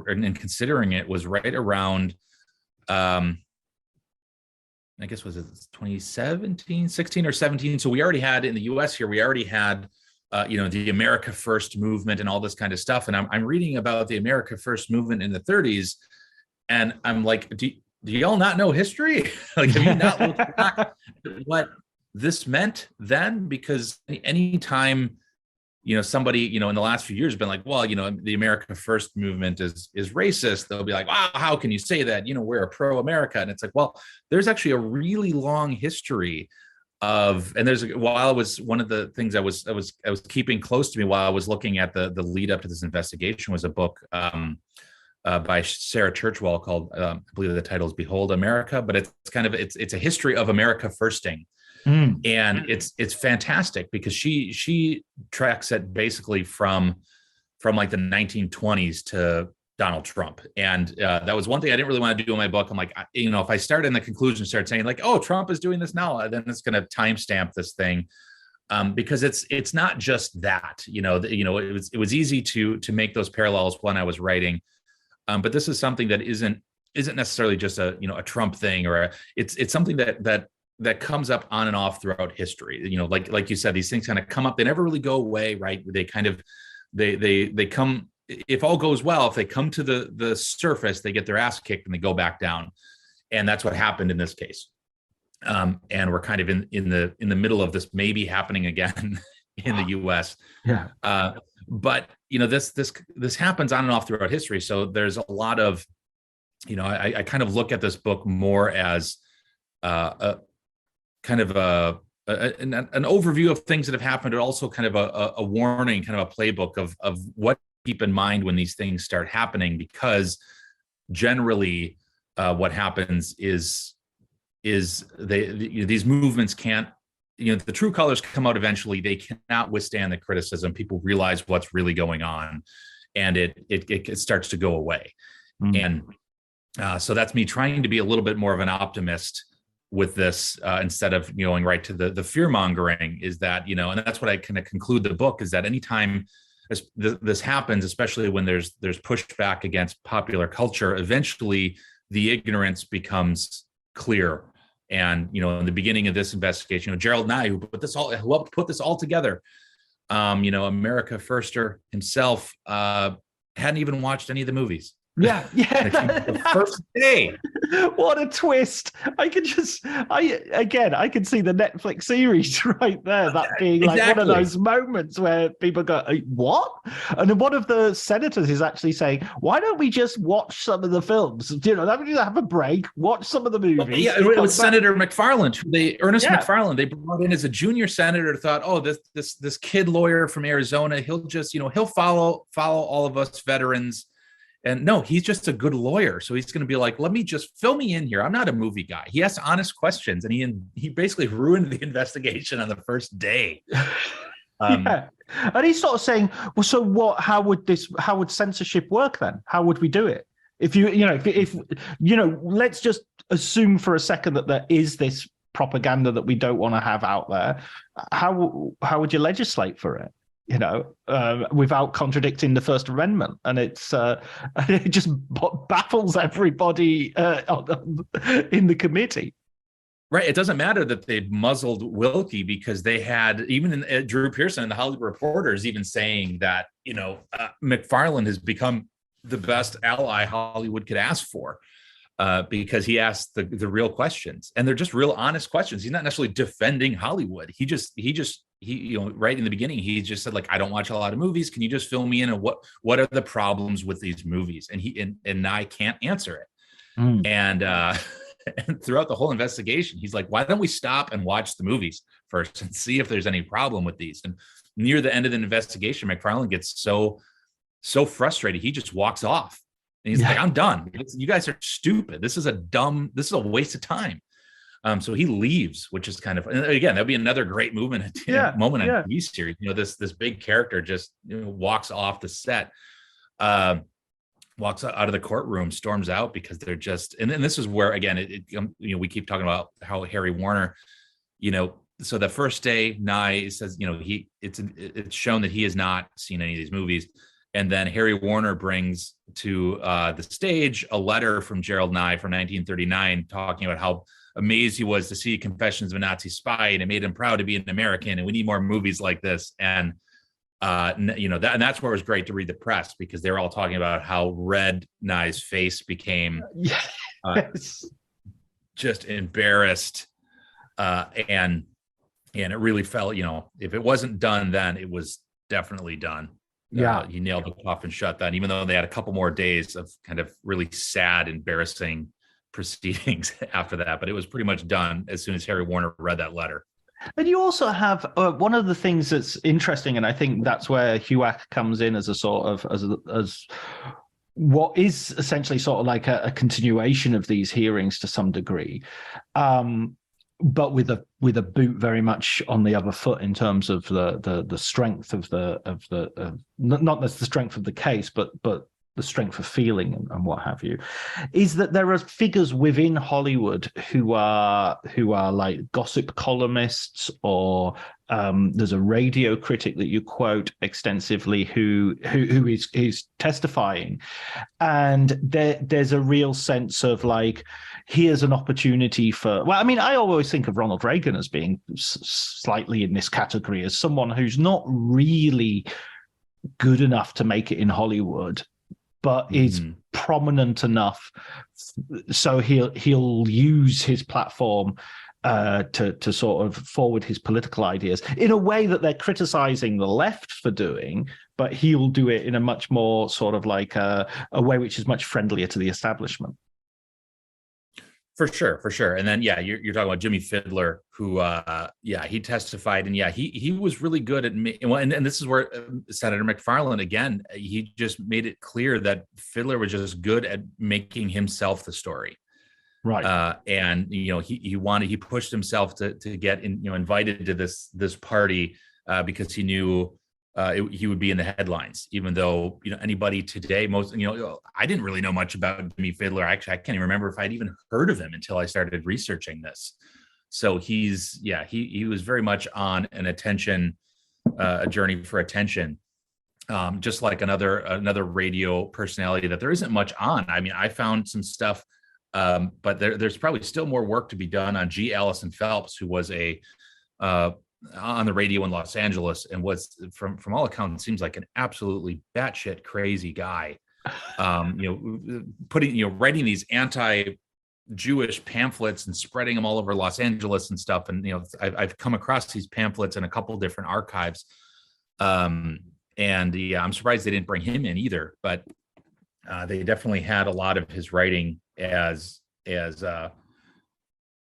and considering it was right around, I guess was it 2017, 16 or 17. So we already had in the U.S. here, we already had. You know, the America First movement and all this kind of stuff. And I'm reading about the America First movement in the 30s. And I'm like, do y'all not know history? Like, have you not looked back at what this meant then? Because any time, you know, somebody, you know, in the last few years has been like, well, you know, the America First movement is racist. They'll be like, wow, how can you say that? You know, we're a pro-America. And it's like, well, there's actually a really long history of, and while I was, one of the things I was keeping close to me while I was looking at the lead up to this investigation was a book by Sarah Churchwell called, I believe the title is Behold America, but it's a history of America firsting. And it's fantastic because she tracks it basically from like the 1920s to Donald Trump. And that was one thing I didn't really want to do in my book. I'm like, you know, if I start in the conclusion, start saying like, oh, Trump is doing this now, then it's going to timestamp this thing. Because it's not just that, you know, it was easy to make those parallels when I was writing. But this is something that isn't necessarily just a Trump thing, or it's something that comes up on and off throughout history. You know, like you said, these things kind of come up, they never really go away, right? They kind of, they come, if all goes well, if they come to the surface, they get their ass kicked and they go back down. And that's what happened in this case. And we're kind of in the middle of this maybe happening again in the US. Yeah. But you know, this happens on and off throughout history. So there's a lot of, you know, I kind of look at this book more as a kind of an overview of things that have happened, but also kind of a warning, kind of a playbook of what to keep in mind when these things start happening, because generally what happens is these movements can't, the true colors come out eventually. They cannot withstand the criticism. People realize what's really going on, and it starts to go away. And so that's me trying to be a little bit more of an optimist with this, instead of going right to the fear mongering. Is that, and that's what I kind of conclude the book, is that anytime this happens, especially when there's pushback against popular culture, eventually the ignorance becomes clear. And in the beginning of this investigation, Gerald Nye, who helped put this all together, America Firster himself, hadn't even watched any of the movies. Yeah. The first day. What a twist. I can see the Netflix series right there, that being like one of those moments where people go, what? And then one of the senators is actually saying, why don't we just watch some of the films? Let me just have a break, watch some of the movies. Yeah, it was Senator McFarland, Ernest McFarland, they brought in as a junior senator, thought, oh, this kid lawyer from Arizona, he'll just, he'll follow all of us veterans. And no, he's just a good lawyer. So he's going to be like, let me just fill me in here. I'm not a movie guy. He asks honest questions, and he basically ruined the investigation on the first day. And he's sort of saying, well, so what? How would censorship work then? How would we do it? If let's just assume for a second that there is this propaganda that we don't want to have out there. How would you legislate for it? Without contradicting the First Amendment, and it just baffles everybody in the committee. Right. It doesn't matter that they muzzled Wilkie, because they had, even Drew Pearson and the Hollywood Reporter is even saying that McFarland has become the best ally Hollywood could ask for, because he asked the real questions, and they're just real honest questions. He's not necessarily defending Hollywood. He right in the beginning, he just said, like, I don't watch a lot of movies. Can you just fill me in on what are the problems with these movies? And I can't answer it. And throughout the whole investigation, he's like, why don't we stop and watch the movies first and see if there's any problem with these? And near the end of the investigation, McFarland gets so frustrated, he just walks off. And he's like, I'm done. You guys are stupid. This is a waste of time. So he leaves, which is kind of, and again, that'd be another great moment on a TV series. This big character just walks off the set, walks out of the courtroom, storms out, because they're just, and then this is where, again, we keep talking about how Harry Warner, so the first day, Nye says, it's shown that he has not seen any of these movies. And then Harry Warner brings to the stage a letter from Gerald Nye from 1939, talking about how amazed he was to see Confessions of a Nazi Spy, and it made him proud to be an American, and we need more movies like this. And and that's where it was great to read the press, because they were all talking about how red Nye's face became, just embarrassed, and it really felt, if it wasn't done then, it was definitely done. He nailed the coffin shut then, even though they had a couple more days of kind of really sad, embarrassing proceedings after that, but it was pretty much done as soon as Harry Warner read that letter. And you also have one of the things that's interesting, and I think that's where HUAC comes in as a sort of as what is essentially sort of like a continuation of these hearings to some degree, but with a boot very much on the other foot in terms of the strength of not the strength of the case, but the strength of feeling and what have you, is that there are figures within Hollywood who are like gossip columnists, or there's a radio critic that you quote extensively who is testifying, and there's a real sense of like, here's an opportunity for, well, I mean, I always think of Ronald Reagan as being slightly in this category, as someone who's not really good enough to make it in Hollywood, but is prominent enough, so he'll use his platform to sort of forward his political ideas in a way that they're criticizing the left for doing, but he'll do it in a much more sort of like a way which is much friendlier to the establishment. For sure. And then, you're talking about Jimmy Fiddler, who, he testified, and he was really good at, and this is where Senator McFarland, again, he just made it clear that Fiddler was just good at making himself the story. Right. And, he pushed himself to get invited to this party because he knew he would be in the headlines, even though, anybody today, I didn't really know much about Jimmy Fiddler. Actually, I can't even remember if I'd even heard of him until I started researching this. So he was very much on a journey for attention. Just like another radio personality that there isn't much on. I mean, I found some stuff, but there's probably still more work to be done on G. Allison Phelps, who was on the radio in Los Angeles, and was from all accounts seems like an absolutely batshit crazy guy. Writing these anti-Jewish pamphlets and spreading them all over Los Angeles and stuff. And I've come across these pamphlets in a couple different archives. I'm surprised they didn't bring him in either. But they definitely had a lot of his writing as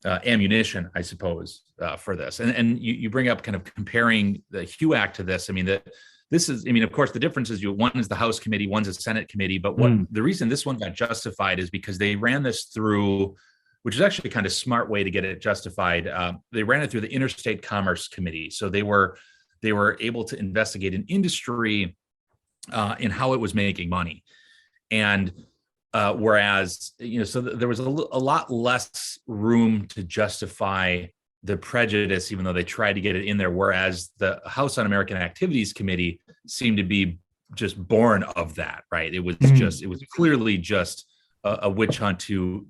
ammunition, I suppose, for this. And you bring up kind of comparing the HUAC to this. I mean, of course, the difference is one is the House committee, one's a Senate committee. But the reason this one got justified is because they ran this through, which is actually kind of smart way to get it justified. They ran it through the Interstate Commerce Committee. So they were able to investigate an industry in how it was making money. And whereas, so there was a lot less room to justify the prejudice, even though they tried to get it in there. Whereas the House Un-American Activities Committee seemed to be just born of that, right? It was it was clearly just a witch hunt to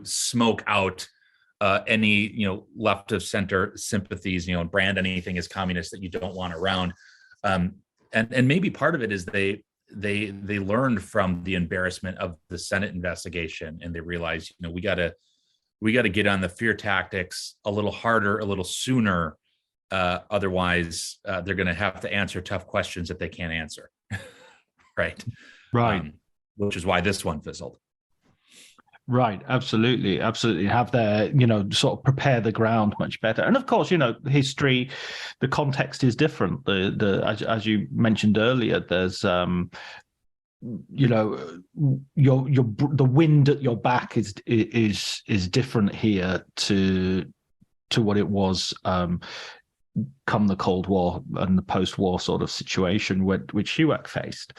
smoke out any, left of center sympathies, and brand anything as communist that you don't want around. And maybe part of it is they learned from the embarrassment of the Senate investigation, and they realized, we got to get on the fear tactics a little harder, a little sooner. Otherwise, they're going to have to answer tough questions that they can't answer. Right. Which is why this one fizzled. Right, absolutely. Have their, sort of prepare the ground much better. And of course, history, the context is different. As you mentioned earlier, there's the wind at your back is different here to what it was come the Cold War and the post-war sort of situation which HUAC faced.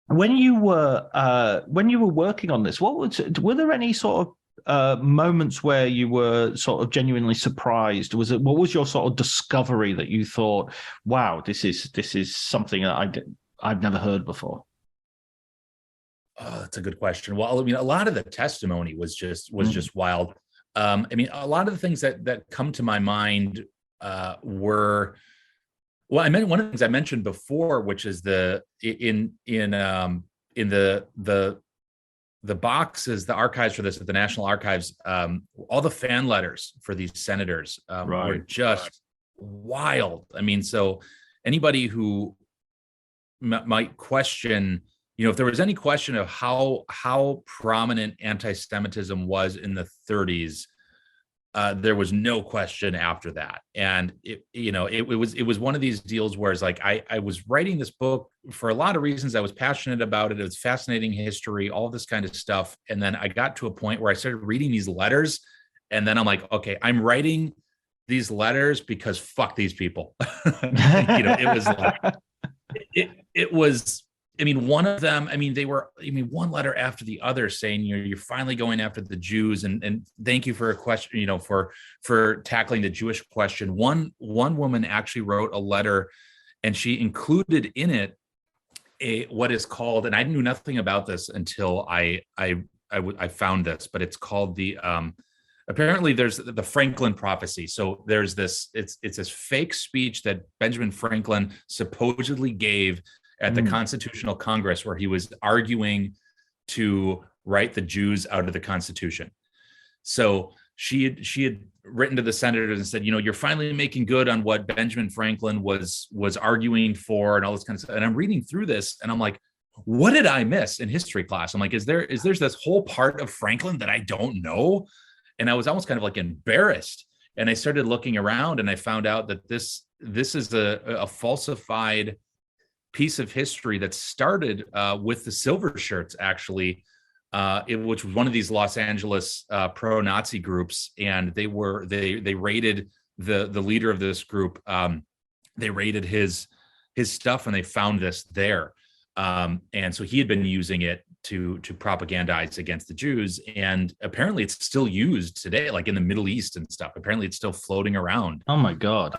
When you were working on this, were there any sort of moments where you were sort of genuinely surprised? What was your sort of discovery that you thought, wow, this is something that I've never heard before? Oh, that's a good question. Well, I mean, a lot of the testimony was just wild. I mean, a lot of the things that come to my mind were. Well, I meant one of the things I mentioned before, which is the boxes, the archives for this at the National Archives, all the fan letters for these senators were just wild. I mean, so anybody who might question, if there was any question of how prominent anti-Semitism was in the 30s. There was no question after that. And it was one of these deals where it's like, I was writing this book for a lot of reasons. I was passionate about it. It was fascinating history, all this kind of stuff. And then I got to a point where I started reading these letters, and then I'm like, okay, I'm writing these letters because fuck these people. It was like, it was, I mean, one of them, one letter after the other saying, you're finally going after the Jews, and thank you for a question, for tackling the Jewish question. One woman actually wrote a letter, and she included in it what is called, and I knew nothing about this until I found this, but it's called the, apparently there's the Franklin prophecy. So there's this, it's this fake speech that Benjamin Franklin supposedly gave at the Constitutional Congress, where he was arguing to write the Jews out of the Constitution. So she had written to the senators and said, you're finally making good on what Benjamin Franklin was arguing for, and all this kind of stuff. And I'm reading through this, and I'm like, what did I miss in history class? I'm like, is there's this whole part of Franklin that I don't know? And I was almost kind of like embarrassed. And I started looking around and I found out that this is a falsified piece of history that started with the Silver Shirts, actually, which was one of these Los Angeles pro-Nazi groups. And they raided the leader of this group. They raided his stuff and they found this there. And so he had been using it to propagandize against the Jews. And apparently it's still used today, like in the Middle East and stuff. Apparently it's still floating around. Oh my God.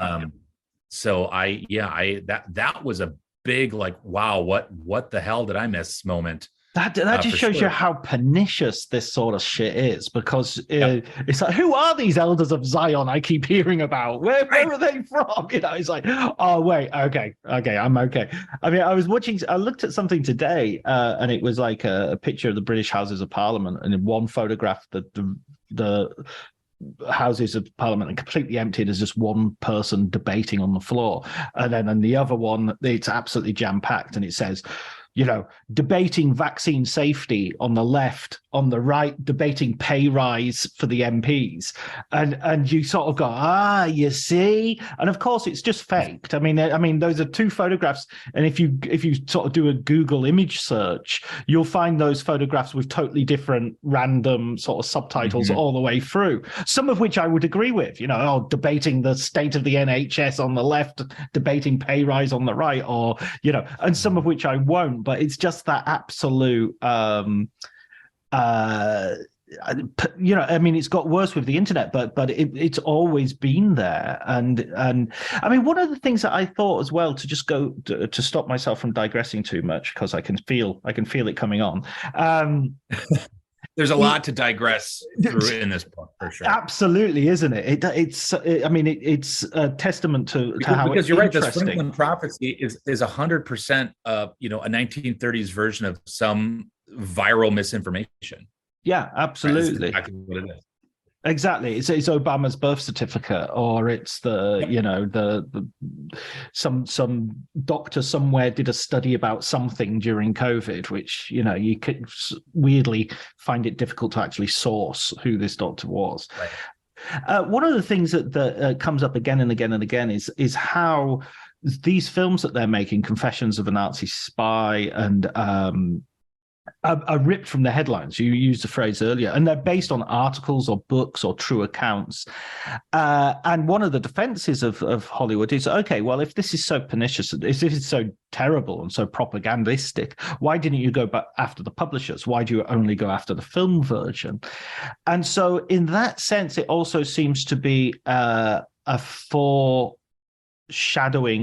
So that was a big, like, wow, what the hell did I miss moment. That just shows you how pernicious this sort of shit is, because it's like, who are these elders of Zion I keep hearing about? Where are they from? It's like, oh wait, okay, I'm okay. I mean, I looked at something today, and it was like a picture of the British Houses of Parliament, and in one photograph, the Houses of Parliament are completely empty. There's just one person debating on the floor, and then in the other one, it's absolutely jam-packed, and it says, debating vaccine safety on the left, on the right, debating pay rise for the MPs. And you sort of go, you see? And of course, it's just faked. I mean, those are two photographs. And if you sort of do a Google image search, you'll find those photographs with totally different random sort of subtitles all the way through, some of which I would agree with, debating the state of the NHS on the left, debating pay rise on the right, or, and some of which I won't. But it's just that absolute, it's got worse with the internet, but it's always been there. And I mean, one of the things that I thought as well, to just go to stop myself from digressing too much, because I can feel it coming on. There's a lot to digress through in this book, for sure. Absolutely, isn't it? It's a testament to how, because you're right. This Franklin prophecy is 100% a 1930s version of some viral misinformation. Yeah, absolutely. That's exactly what it is. Exactly. It's Obama's birth certificate, or it's some doctor somewhere did a study about something during COVID, which, you could weirdly find it difficult to actually source who this doctor was. Right. One of the things that comes up again and again and again is how these films that they're making, Confessions of a Nazi Spy and are ripped from the headlines. You used the phrase earlier, and they're based on articles or books or true accounts. And one of the defenses of Hollywood is, okay, well, if this is so pernicious, if this is so terrible and so propagandistic, why didn't you go back after the publishers? Why do you only go after the film version? And so in that sense, it also seems to be a foreshadowing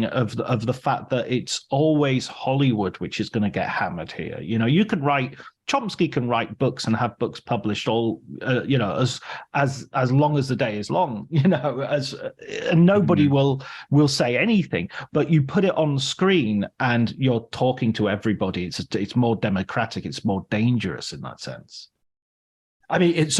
of the fact that it's always Hollywood which is going to get hammered here. You can write, Chomsky can write books and have books published all as long as the day is long, and nobody will say anything. But you put it on screen and you're talking to everybody. It's more democratic. It's more dangerous in that sense. I mean, it's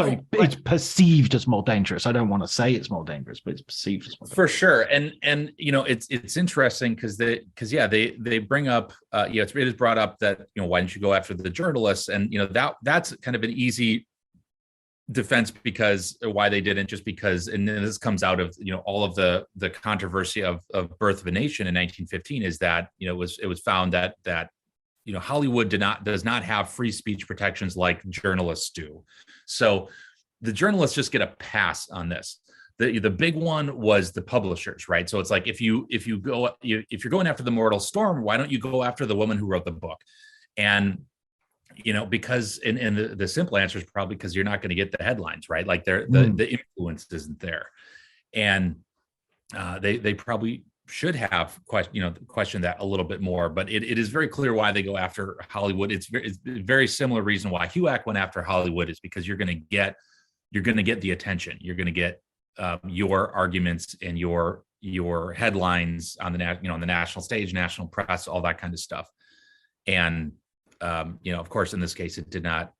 perceived as more dangerous. I don't want to say it's more dangerous, but it's perceived as more dangerous. For sure. And it's interesting because they bring up it is brought up that why didn't you go after the journalists? And that's kind of an easy defense, because why they didn't, just because, and this comes out of all of the controversy of Birth of a Nation in 1915, is that it was found that Hollywood does not have free speech protections like journalists do. So the journalists just get a pass on this. The big one was the publishers, right? So it's like, if you're going after the mortal storm, why don't you go after the woman who wrote the book? And because the simple answer is probably because you're not going to get the headlines, right? Like the influence isn't there, and they probably should have questioned that a little bit more. But it is very clear why they go after Hollywood. It's very similar reason why HUAC went after Hollywood, is because you're going to get the attention. You're going to get your arguments and your headlines on the on the national stage, national press, all that kind of stuff. And of course, in this case, it did not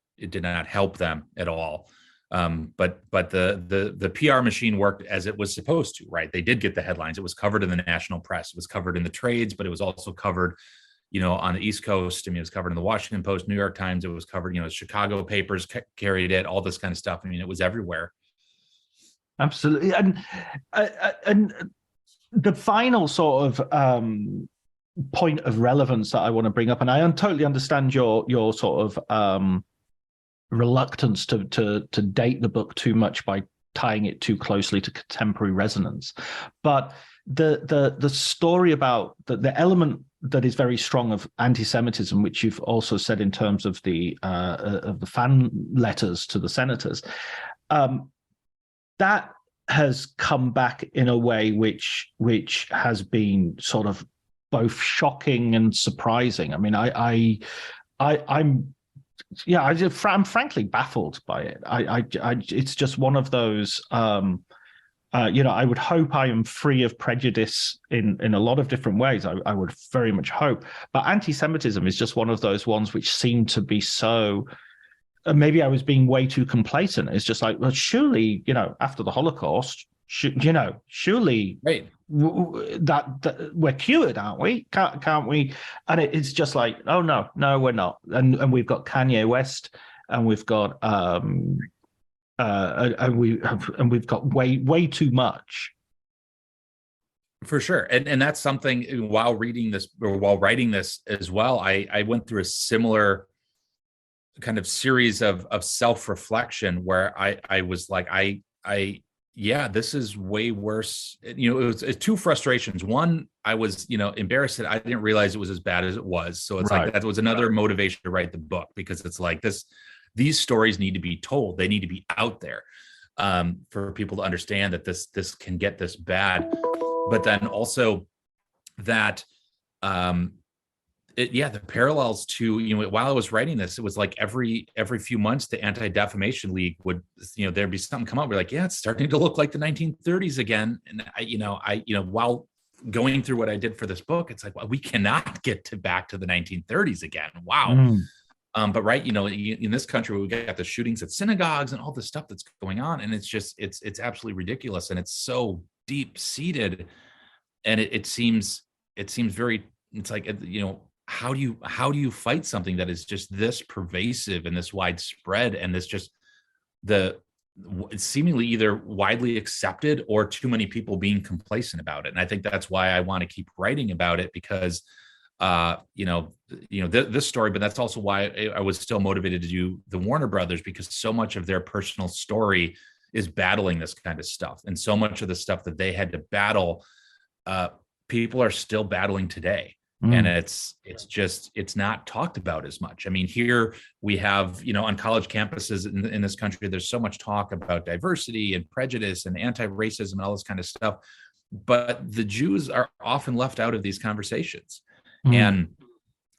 help them at all. But the PR machine worked as it was supposed to, right? They did get the headlines. It was covered in the national press. It was covered in the trades, but it was also covered, on the East Coast. I mean, it was covered in the Washington Post, New York Times. It was covered, Chicago papers carried it, all this kind of stuff. I mean, it was everywhere. Absolutely. And the final sort of point of relevance that I want to bring up, and I totally understand your sort of reluctance to date the book too much by tying it too closely to contemporary resonance, but the story about the element that is very strong of anti-Semitism, which you've also said in terms of the fan letters to the senators, that has come back in a way which has been sort of both shocking and surprising. I mean, I'm frankly baffled by it. It's just one of those. I would hope I am free of prejudice in a lot of different ways. I would very much hope, but anti-Semitism is just one of those ones which seem to be so. Maybe I was being way too complacent. It's just like, well, surely, after the Holocaust, surely right. that we're cured, aren't we? Can't we? And it's just like, oh no, we're not. And we've got Kanye West, and we've got we've got way too much. For sure. And that's something while reading this or while writing this as well, I went through a similar kind of series of self-reflection where I was like, this is way worse. It was two frustrations. One, I was, embarrassed that I didn't realize it was as bad as it was. So it's right. Like, that was another motivation to write the book, because it's like these stories need to be told. They need to be out there for people to understand that this can get this bad. But then also that, the parallels to, while I was writing this, it was like every few months, the Anti-Defamation League would, there'd be something come up. We're like, yeah, it's starting to look like the 1930s again. And while going through what I did for this book, it's like, well, we cannot get back to the 1930s again. Wow. But right, in this country, we got the shootings at synagogues and all this stuff that's going on. And it's just, it's absolutely ridiculous. And it's so deep seated. And it seems very, it's like, how do you fight something that is just this pervasive and this widespread and this just it's seemingly either widely accepted or too many people being complacent about it. And I think that's why I want to keep writing about it, because this story, but that's also why I was still motivated to do the Warner Brothers, because so much of their personal story is battling this kind of stuff, and so much of the stuff that they had to battle, people are still battling today. And it's not talked about as much. I mean, here we have, on college campuses in this country, there's so much talk about diversity and prejudice and anti-racism and all this kind of stuff. But the Jews are often left out of these conversations. And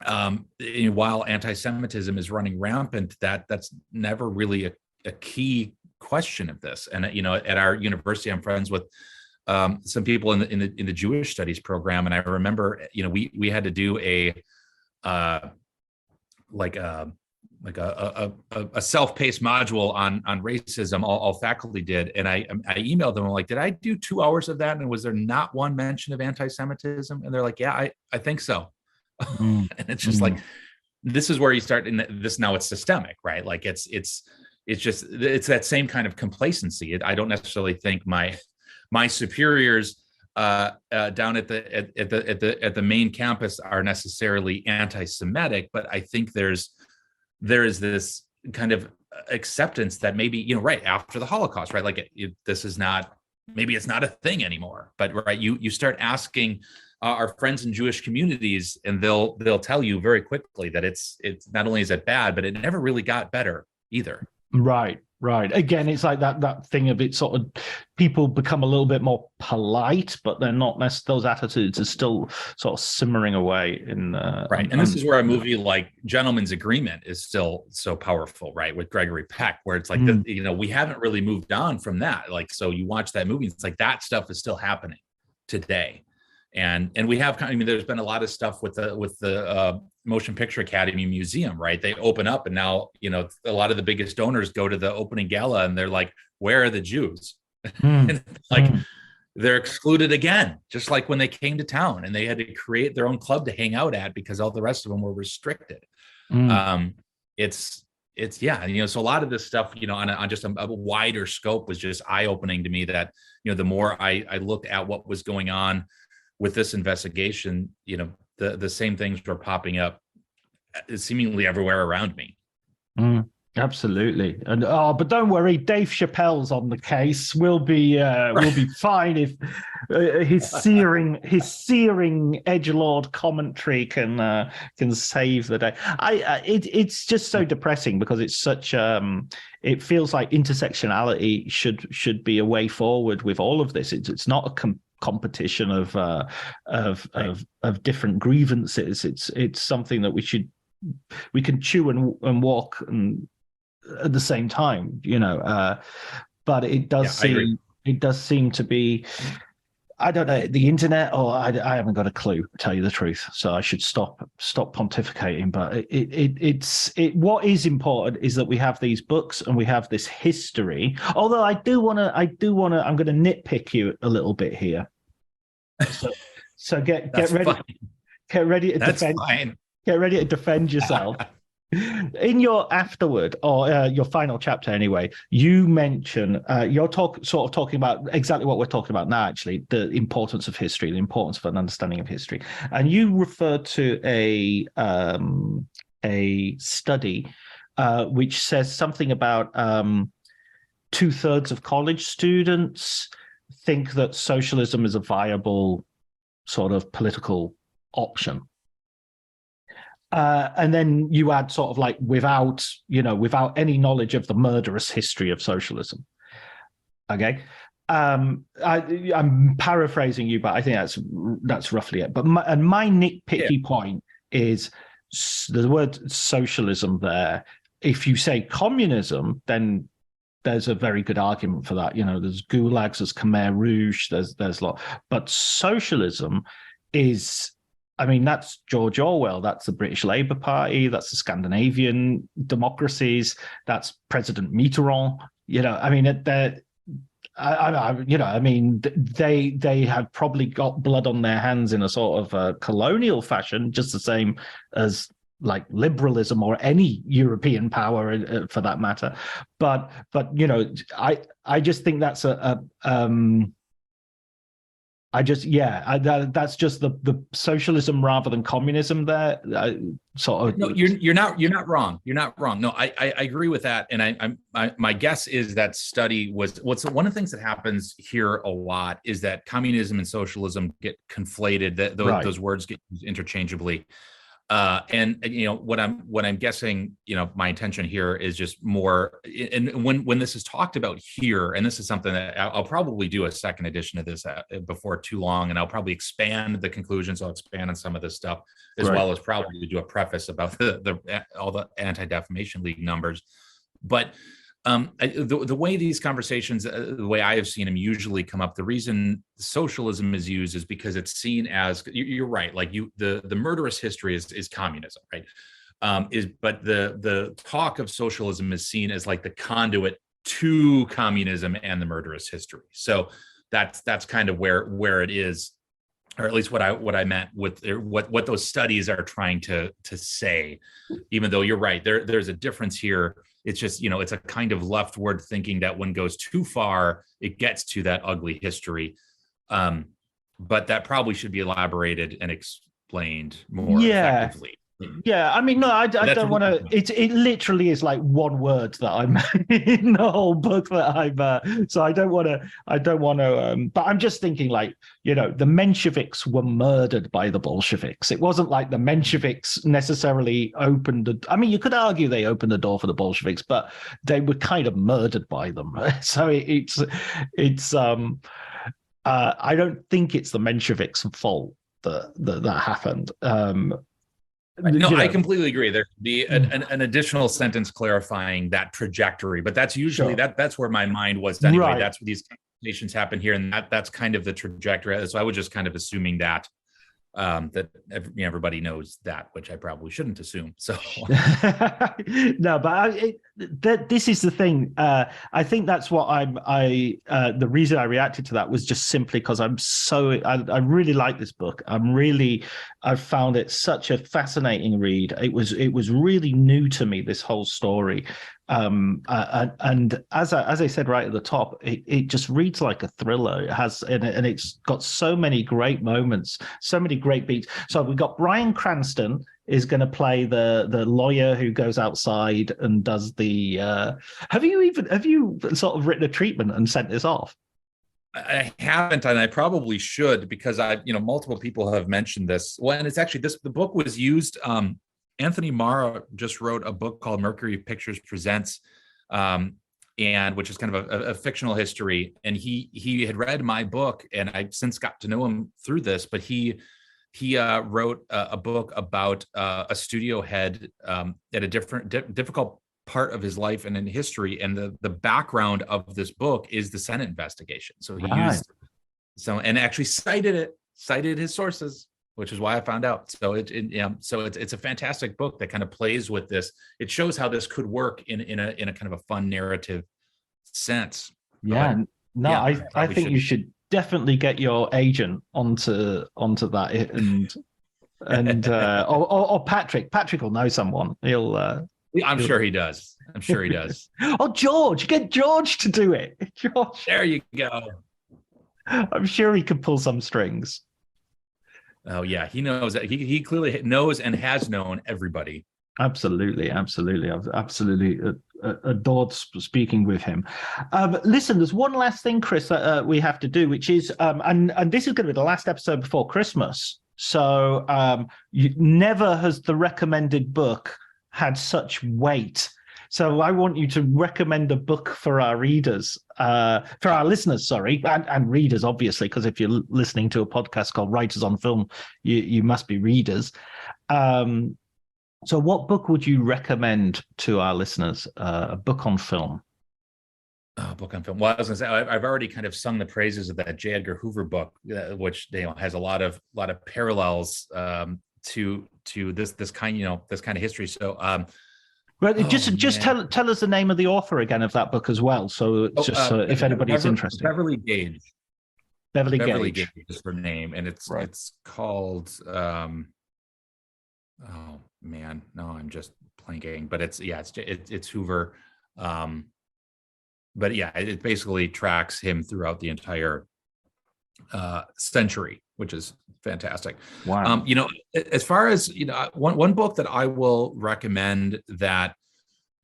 while anti-Semitism is running rampant, that's never really a key question of this. And, at our university, I'm friends with some people in the Jewish studies program, and I remember, we had to do a self-paced module on racism. All faculty did, and I emailed them. I'm like, did I do 2 hours of that? And was there not one mention of anti-Semitism? And they're like, yeah, I think so. And it's just like, this is where you start in this. Now it's systemic, right? Like it's that same kind of complacency. I don't necessarily think my superiors down at the main campus are necessarily anti-Semitic, but I think there is this kind of acceptance that maybe, right after the Holocaust, right? Like this is not, maybe it's not a thing anymore, but right. You start asking our friends in Jewish communities, and they'll tell you very quickly that it's not only is it bad, but it never really got better either. Right. Again, it's like that thing of it sort of, people become a little bit more polite, but they're not necessarily, those attitudes are still sort of simmering away in right. And this is where a movie like Gentleman's Agreement is still so powerful, right? With Gregory Peck, where it's like, we haven't really moved on from that. Like, so you watch that movie, it's like that stuff is still happening today. And we have, there's been a lot of stuff with the Motion Picture Academy Museum, right? They open up, and now, a lot of the biggest donors go to the opening gala, and they're like, where are the Jews? And they're excluded again, just like when they came to town and they had to create their own club to hang out at because all the rest of them were restricted. It's yeah, so a lot of this stuff, on just a wider scope was just eye-opening to me that, the more I looked at what was going on with this investigation, the same things were popping up seemingly everywhere around me. Absolutely. And but don't worry, Dave Chappelle's on the case. We'll be fine if his searing edgelord commentary can save the day. It's just so depressing because it's such it feels like intersectionality should be a way forward with all of this. It's not a competition of different grievances. It's something that we can chew and walk and at the same time, but it does seem to be, I don't know, the internet, or I haven't got a clue, to tell you the truth. So I should stop pontificating. But what is important is that we have these books and we have this history. Although I'm going to nitpick you a little bit here. So get ready. Fine. Get ready to defend. Fine. Get ready to defend yourself. In your afterward, or your final chapter anyway, you mention you're talking about exactly what we're talking about now, actually, the importance of history, the importance of an understanding of history. And you refer to a study which says something about 2/3 of college students think that socialism is a viable sort of political option. And then you add sort of like without any knowledge of the murderous history of socialism. Okay. I'm paraphrasing you, but I think that's roughly it. But my nitpicky point is the word socialism there. If you say communism, then there's a very good argument for that. There's gulags, there's Khmer Rouge, there's a lot. But socialism is, that's George Orwell. That's the British Labour Party. That's the Scandinavian democracies. That's President Mitterrand. They have probably got blood on their hands in a sort of colonial fashion, just the same as like liberalism or any European power for that matter. But I just think that's that's just the socialism rather than communism there. No, you're not wrong. You're not wrong. No, I agree with that. And my guess is that study was one of the things that happens here a lot is that communism and socialism get conflated. Those words get used interchangeably. And what I'm guessing, my intention here is just more, and when this is talked about here, and this is something that I'll probably do a second edition of this before too long, and I'll probably expand the conclusions. I'll expand on some of this stuff as well as probably do a preface about all the Anti-Defamation League numbers. But the way these conversations, the way I have seen them usually come up, the reason socialism is used is because it's seen as, you're right, like the murderous history is communism, right? But the talk of socialism is seen as like the conduit to communism and the murderous history. So that's kind of where it is, or at least what I meant with what those studies are trying to say. Even though you're right, there's a difference here. It's just, it's a kind of leftward thinking that one goes too far, it gets to that ugly history. But that probably should be elaborated and explained more effectively. Yeah, I don't want to. It literally is like one word that I'm in the whole book that I'm. So I don't want to. But I'm just thinking, like, the Mensheviks were murdered by the Bolsheviks. It wasn't like the Mensheviks necessarily opened. You could argue they opened the door for the Bolsheviks, but they were kind of murdered by them. So it's. I don't think it's the Mensheviks' fault that happened. No, I completely agree. There could be an additional sentence clarifying that trajectory, but that's usually that's where my mind was anyway. Right. That's where these conversations happen here, and that's kind of the trajectory. So I was just kind of assuming that. that everybody knows that, which I probably shouldn't assume. So no, but this is the thing. I think that's what the reason I reacted to that was just simply because I really like this book. I found it such a fascinating read. It was really new to me, this whole story. And as I said right at the top, it just reads like a thriller. It has, and it's got so many great moments, so many great beats. So we've got Bryan Cranston is going to play the lawyer who goes outside and does the. Have you sort of written a treatment and sent this off? I haven't, and I probably should, because multiple people have mentioned this. Well, and it's actually the book was used. Anthony Marra just wrote a book called Mercury Pictures Presents, and which is kind of a fictional history. And he had read my book, and I've since got to know him through this. But he wrote a book about a studio head at a difficult part of his life and in history. And the background of this book is the Senate investigation. So he used and actually cited his sources, which is why I found out. So it's a fantastic book that kind of plays with this. It shows how this could work in a kind of a fun narrative sense. Yeah, I think you should definitely get your agent onto that, and or Patrick. Patrick will know someone. I'm sure he does. Oh, George, get George to do it. George, there you go. I'm sure he could pull some strings. Oh yeah, he knows that. He clearly knows and has known everybody. Absolutely. I've absolutely adored speaking with him. Listen, there's one last thing, Chris, that we have to do, which is, and this is going to be the last episode before Christmas. So never has the recommended book had such weight. So I want you to recommend a book for our readers, for our listeners, sorry, and readers, obviously, because if you're listening to a podcast called Writers on Film, you must be readers. So what book would you recommend to our listeners? A book on film? A book on film. Well, I was going to say, I've already kind of sung the praises of that J. Edgar Hoover book, which has a lot of parallels to this kind of history. So. Right, just tell us the name of the author again of that book as well. So if anybody's interested. Beverly Gage. Beverly Gage is her name, and it's called. Oh man, no, I'm just blanking. But it's Hoover. But yeah, it basically tracks him throughout the entire century, which is fantastic. Wow. As far as one book that I will recommend that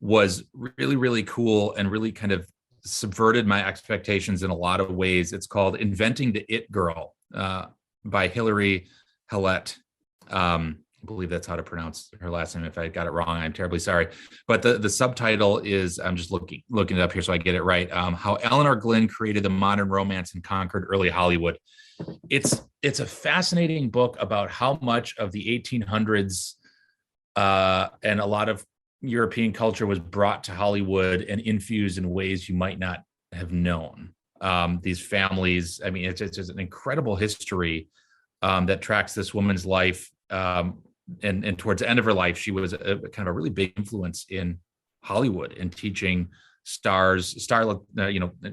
was really, really cool and really kind of subverted my expectations in a lot of ways. It's called Inventing the It Girl by Hilary Hallett. I believe that's how to pronounce her last name. If I got it wrong, I'm terribly sorry. But the subtitle is, I'm just looking it up here so I get it right. How Eleanor Glynn created the modern romance and conquered early Hollywood. It's a fascinating book about how much of the 1800s and a lot of European culture was brought to Hollywood and infused in ways you might not have known. These families, I mean, it's just an incredible history that tracks this woman's life. And towards the end of her life, she was kind of a really big influence in Hollywood and teaching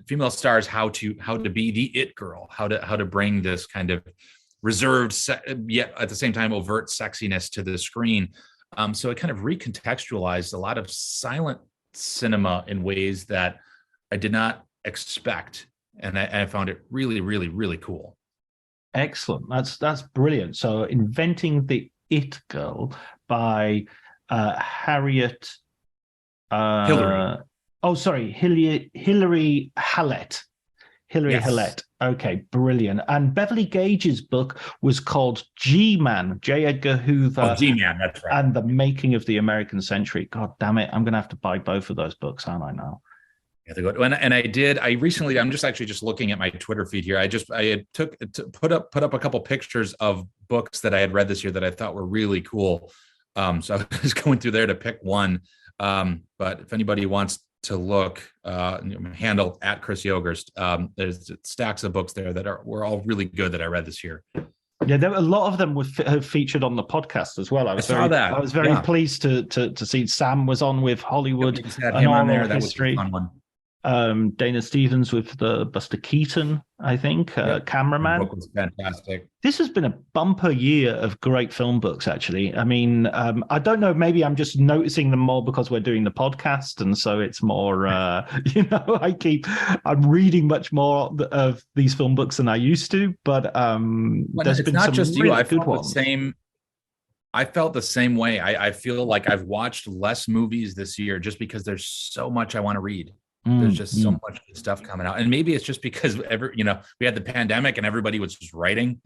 female stars how to be the it girl, how to bring this kind of reserved yet at the same time overt sexiness to the screen. So it kind of recontextualized a lot of silent cinema in ways that I did not expect, and I found it really, really, really cool. Excellent. That's brilliant. So Inventing the It Girl by Harriet Hillary. Hilary Hallett. Yes. Hallett. Okay, brilliant. And Beverly Gage's book was called G-Man, J. Edgar Hoover. Oh, G-Man, that's right. And the Making of the American Century. God damn it. I'm going to have to buy both of those books, aren't I now? Yeah, they're good. And I recently, I'm just looking at my Twitter feed here. I had put up a couple pictures of books that I had read this year that I thought were really cool. So I was going through there to pick one. But if anybody wants to look, handle at Chris Yogerst, there's stacks of books there that were all really good that I read this year. Yeah, a lot of them have featured on the podcast as well. I was very pleased to see Sam was on with Hollywood. Yep, had him on there. That was a fun one. Dana Stevens with the Buster Keaton, I think, cameraman. The book was fantastic. This has been a bumper year of great film books, actually. I mean, I don't know, maybe I'm just noticing them more because we're doing the podcast, and so it's more, I'm reading much more of these film books than I used to, but there's been some really good ones. I felt the same way. I feel like I've watched less movies this year just because there's so much I want to read. There's just so much good stuff coming out, and maybe it's just because we had the pandemic and everybody was just writing.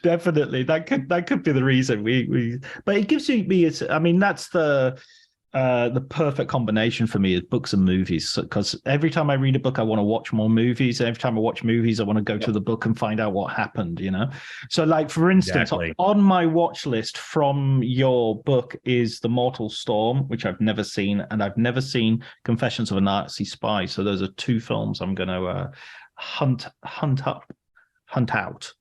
Definitely, that could be the reason. But it gives me. I mean, that's the perfect combination for me is books and movies, because every time I read a book I want to watch more movies. Every time I watch movies I want to go to the book and find out what happened, so like, for instance, on my watch list from your book is The Mortal Storm, which I've never seen, and I've never seen Confessions of a Nazi Spy. So those are two films I'm going to hunt out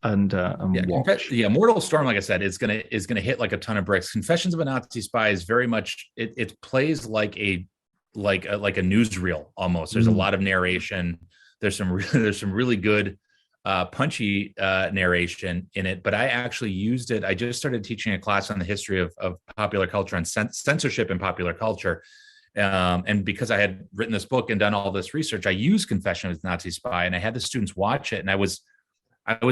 and watch. Mortal Storm, like I said, is gonna hit like a ton of bricks. Confessions of a Nazi Spy is very much it plays like a newsreel almost. There's a lot of narration. There's some really good punchy narration in it. But I actually used it. I just started teaching a class on the history of popular culture and censorship in popular culture. And because I had written this book and done all this research, I used Confessions of a Nazi Spy, and I had the students watch it, and I was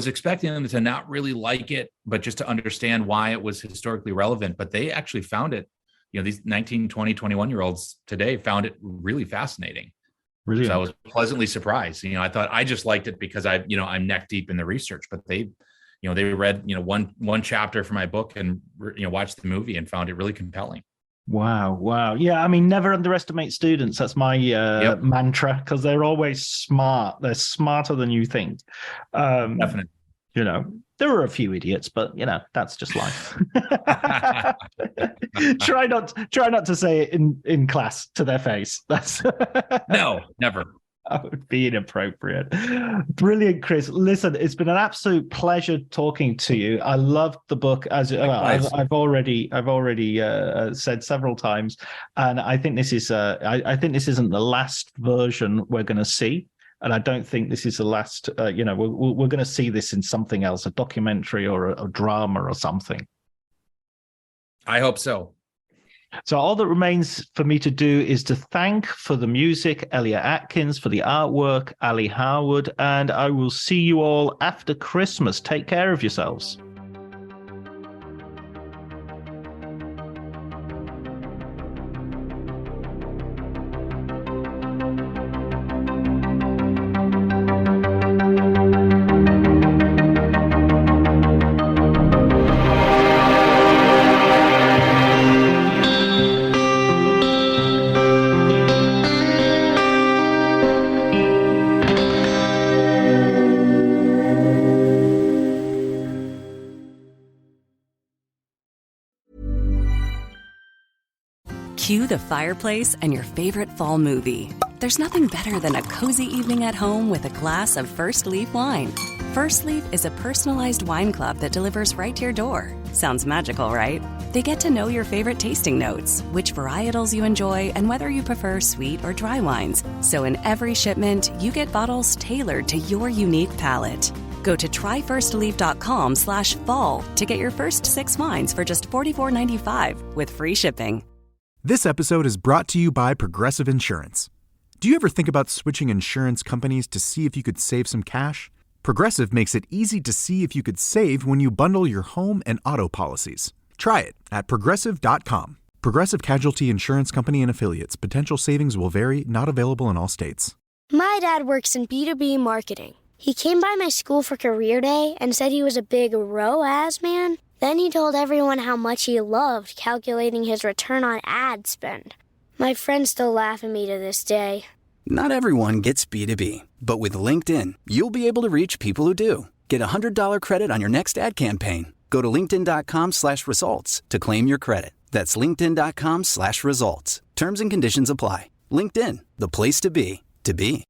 expecting them to not really like it, but just to understand why it was historically relevant. But they actually found it, these 19, 20, 21-year-olds today found it really fascinating. Really? So I was pleasantly surprised. I thought I just liked it because I'm neck deep in the research, but they read, one chapter from my book and, watched the movie and found it really compelling. Wow. Yeah, I mean, never underestimate students. That's my mantra, because they're always smart. They're smarter than you think. Definitely. There are a few idiots, but that's just life. Try not to say it in class to their face. That's no, never. That would be inappropriate. Brilliant, Chris. Listen, it's been an absolute pleasure talking to you. I loved the book, as I've already said several times, and I think this is I think this isn't the last version we're going to see, and I don't think this is the last. We're going to see this in something else, a documentary or a drama or something. I hope so. So all that remains for me to do is to thank for the music, Elliot Atkins, for the artwork, Ali Howard, and I will see you all after Christmas. Take care of yourselves. Cue the fireplace and your favorite fall movie. There's nothing better than a cozy evening at home with a glass of First Leaf wine. First Leaf is a personalized wine club that delivers right to your door. Sounds magical, right? They get to know your favorite tasting notes, which varietals you enjoy, and whether you prefer sweet or dry wines. So in every shipment, you get bottles tailored to your unique palate. Go to tryfirstleaf.com/fall to get your first 6 wines for just $44.95 with free shipping. This episode is brought to you by Progressive Insurance. Do you ever think about switching insurance companies to see if you could save some cash? Progressive makes it easy to see if you could save when you bundle your home and auto policies. Try it at Progressive.com. Progressive Casualty Insurance Company and Affiliates. Potential savings will vary, not available in all states. My dad works in B2B marketing. He came by my school for career day and said he was a big ROAS man. Then he told everyone how much he loved calculating his return on ad spend. My friends still laugh at me to this day. Not everyone gets B2B, but with LinkedIn, you'll be able to reach people who do. Get a $100 credit on your next ad campaign. Go to linkedin.com/results to claim your credit. That's linkedin.com/results. Terms and conditions apply. LinkedIn, the place to be, to be.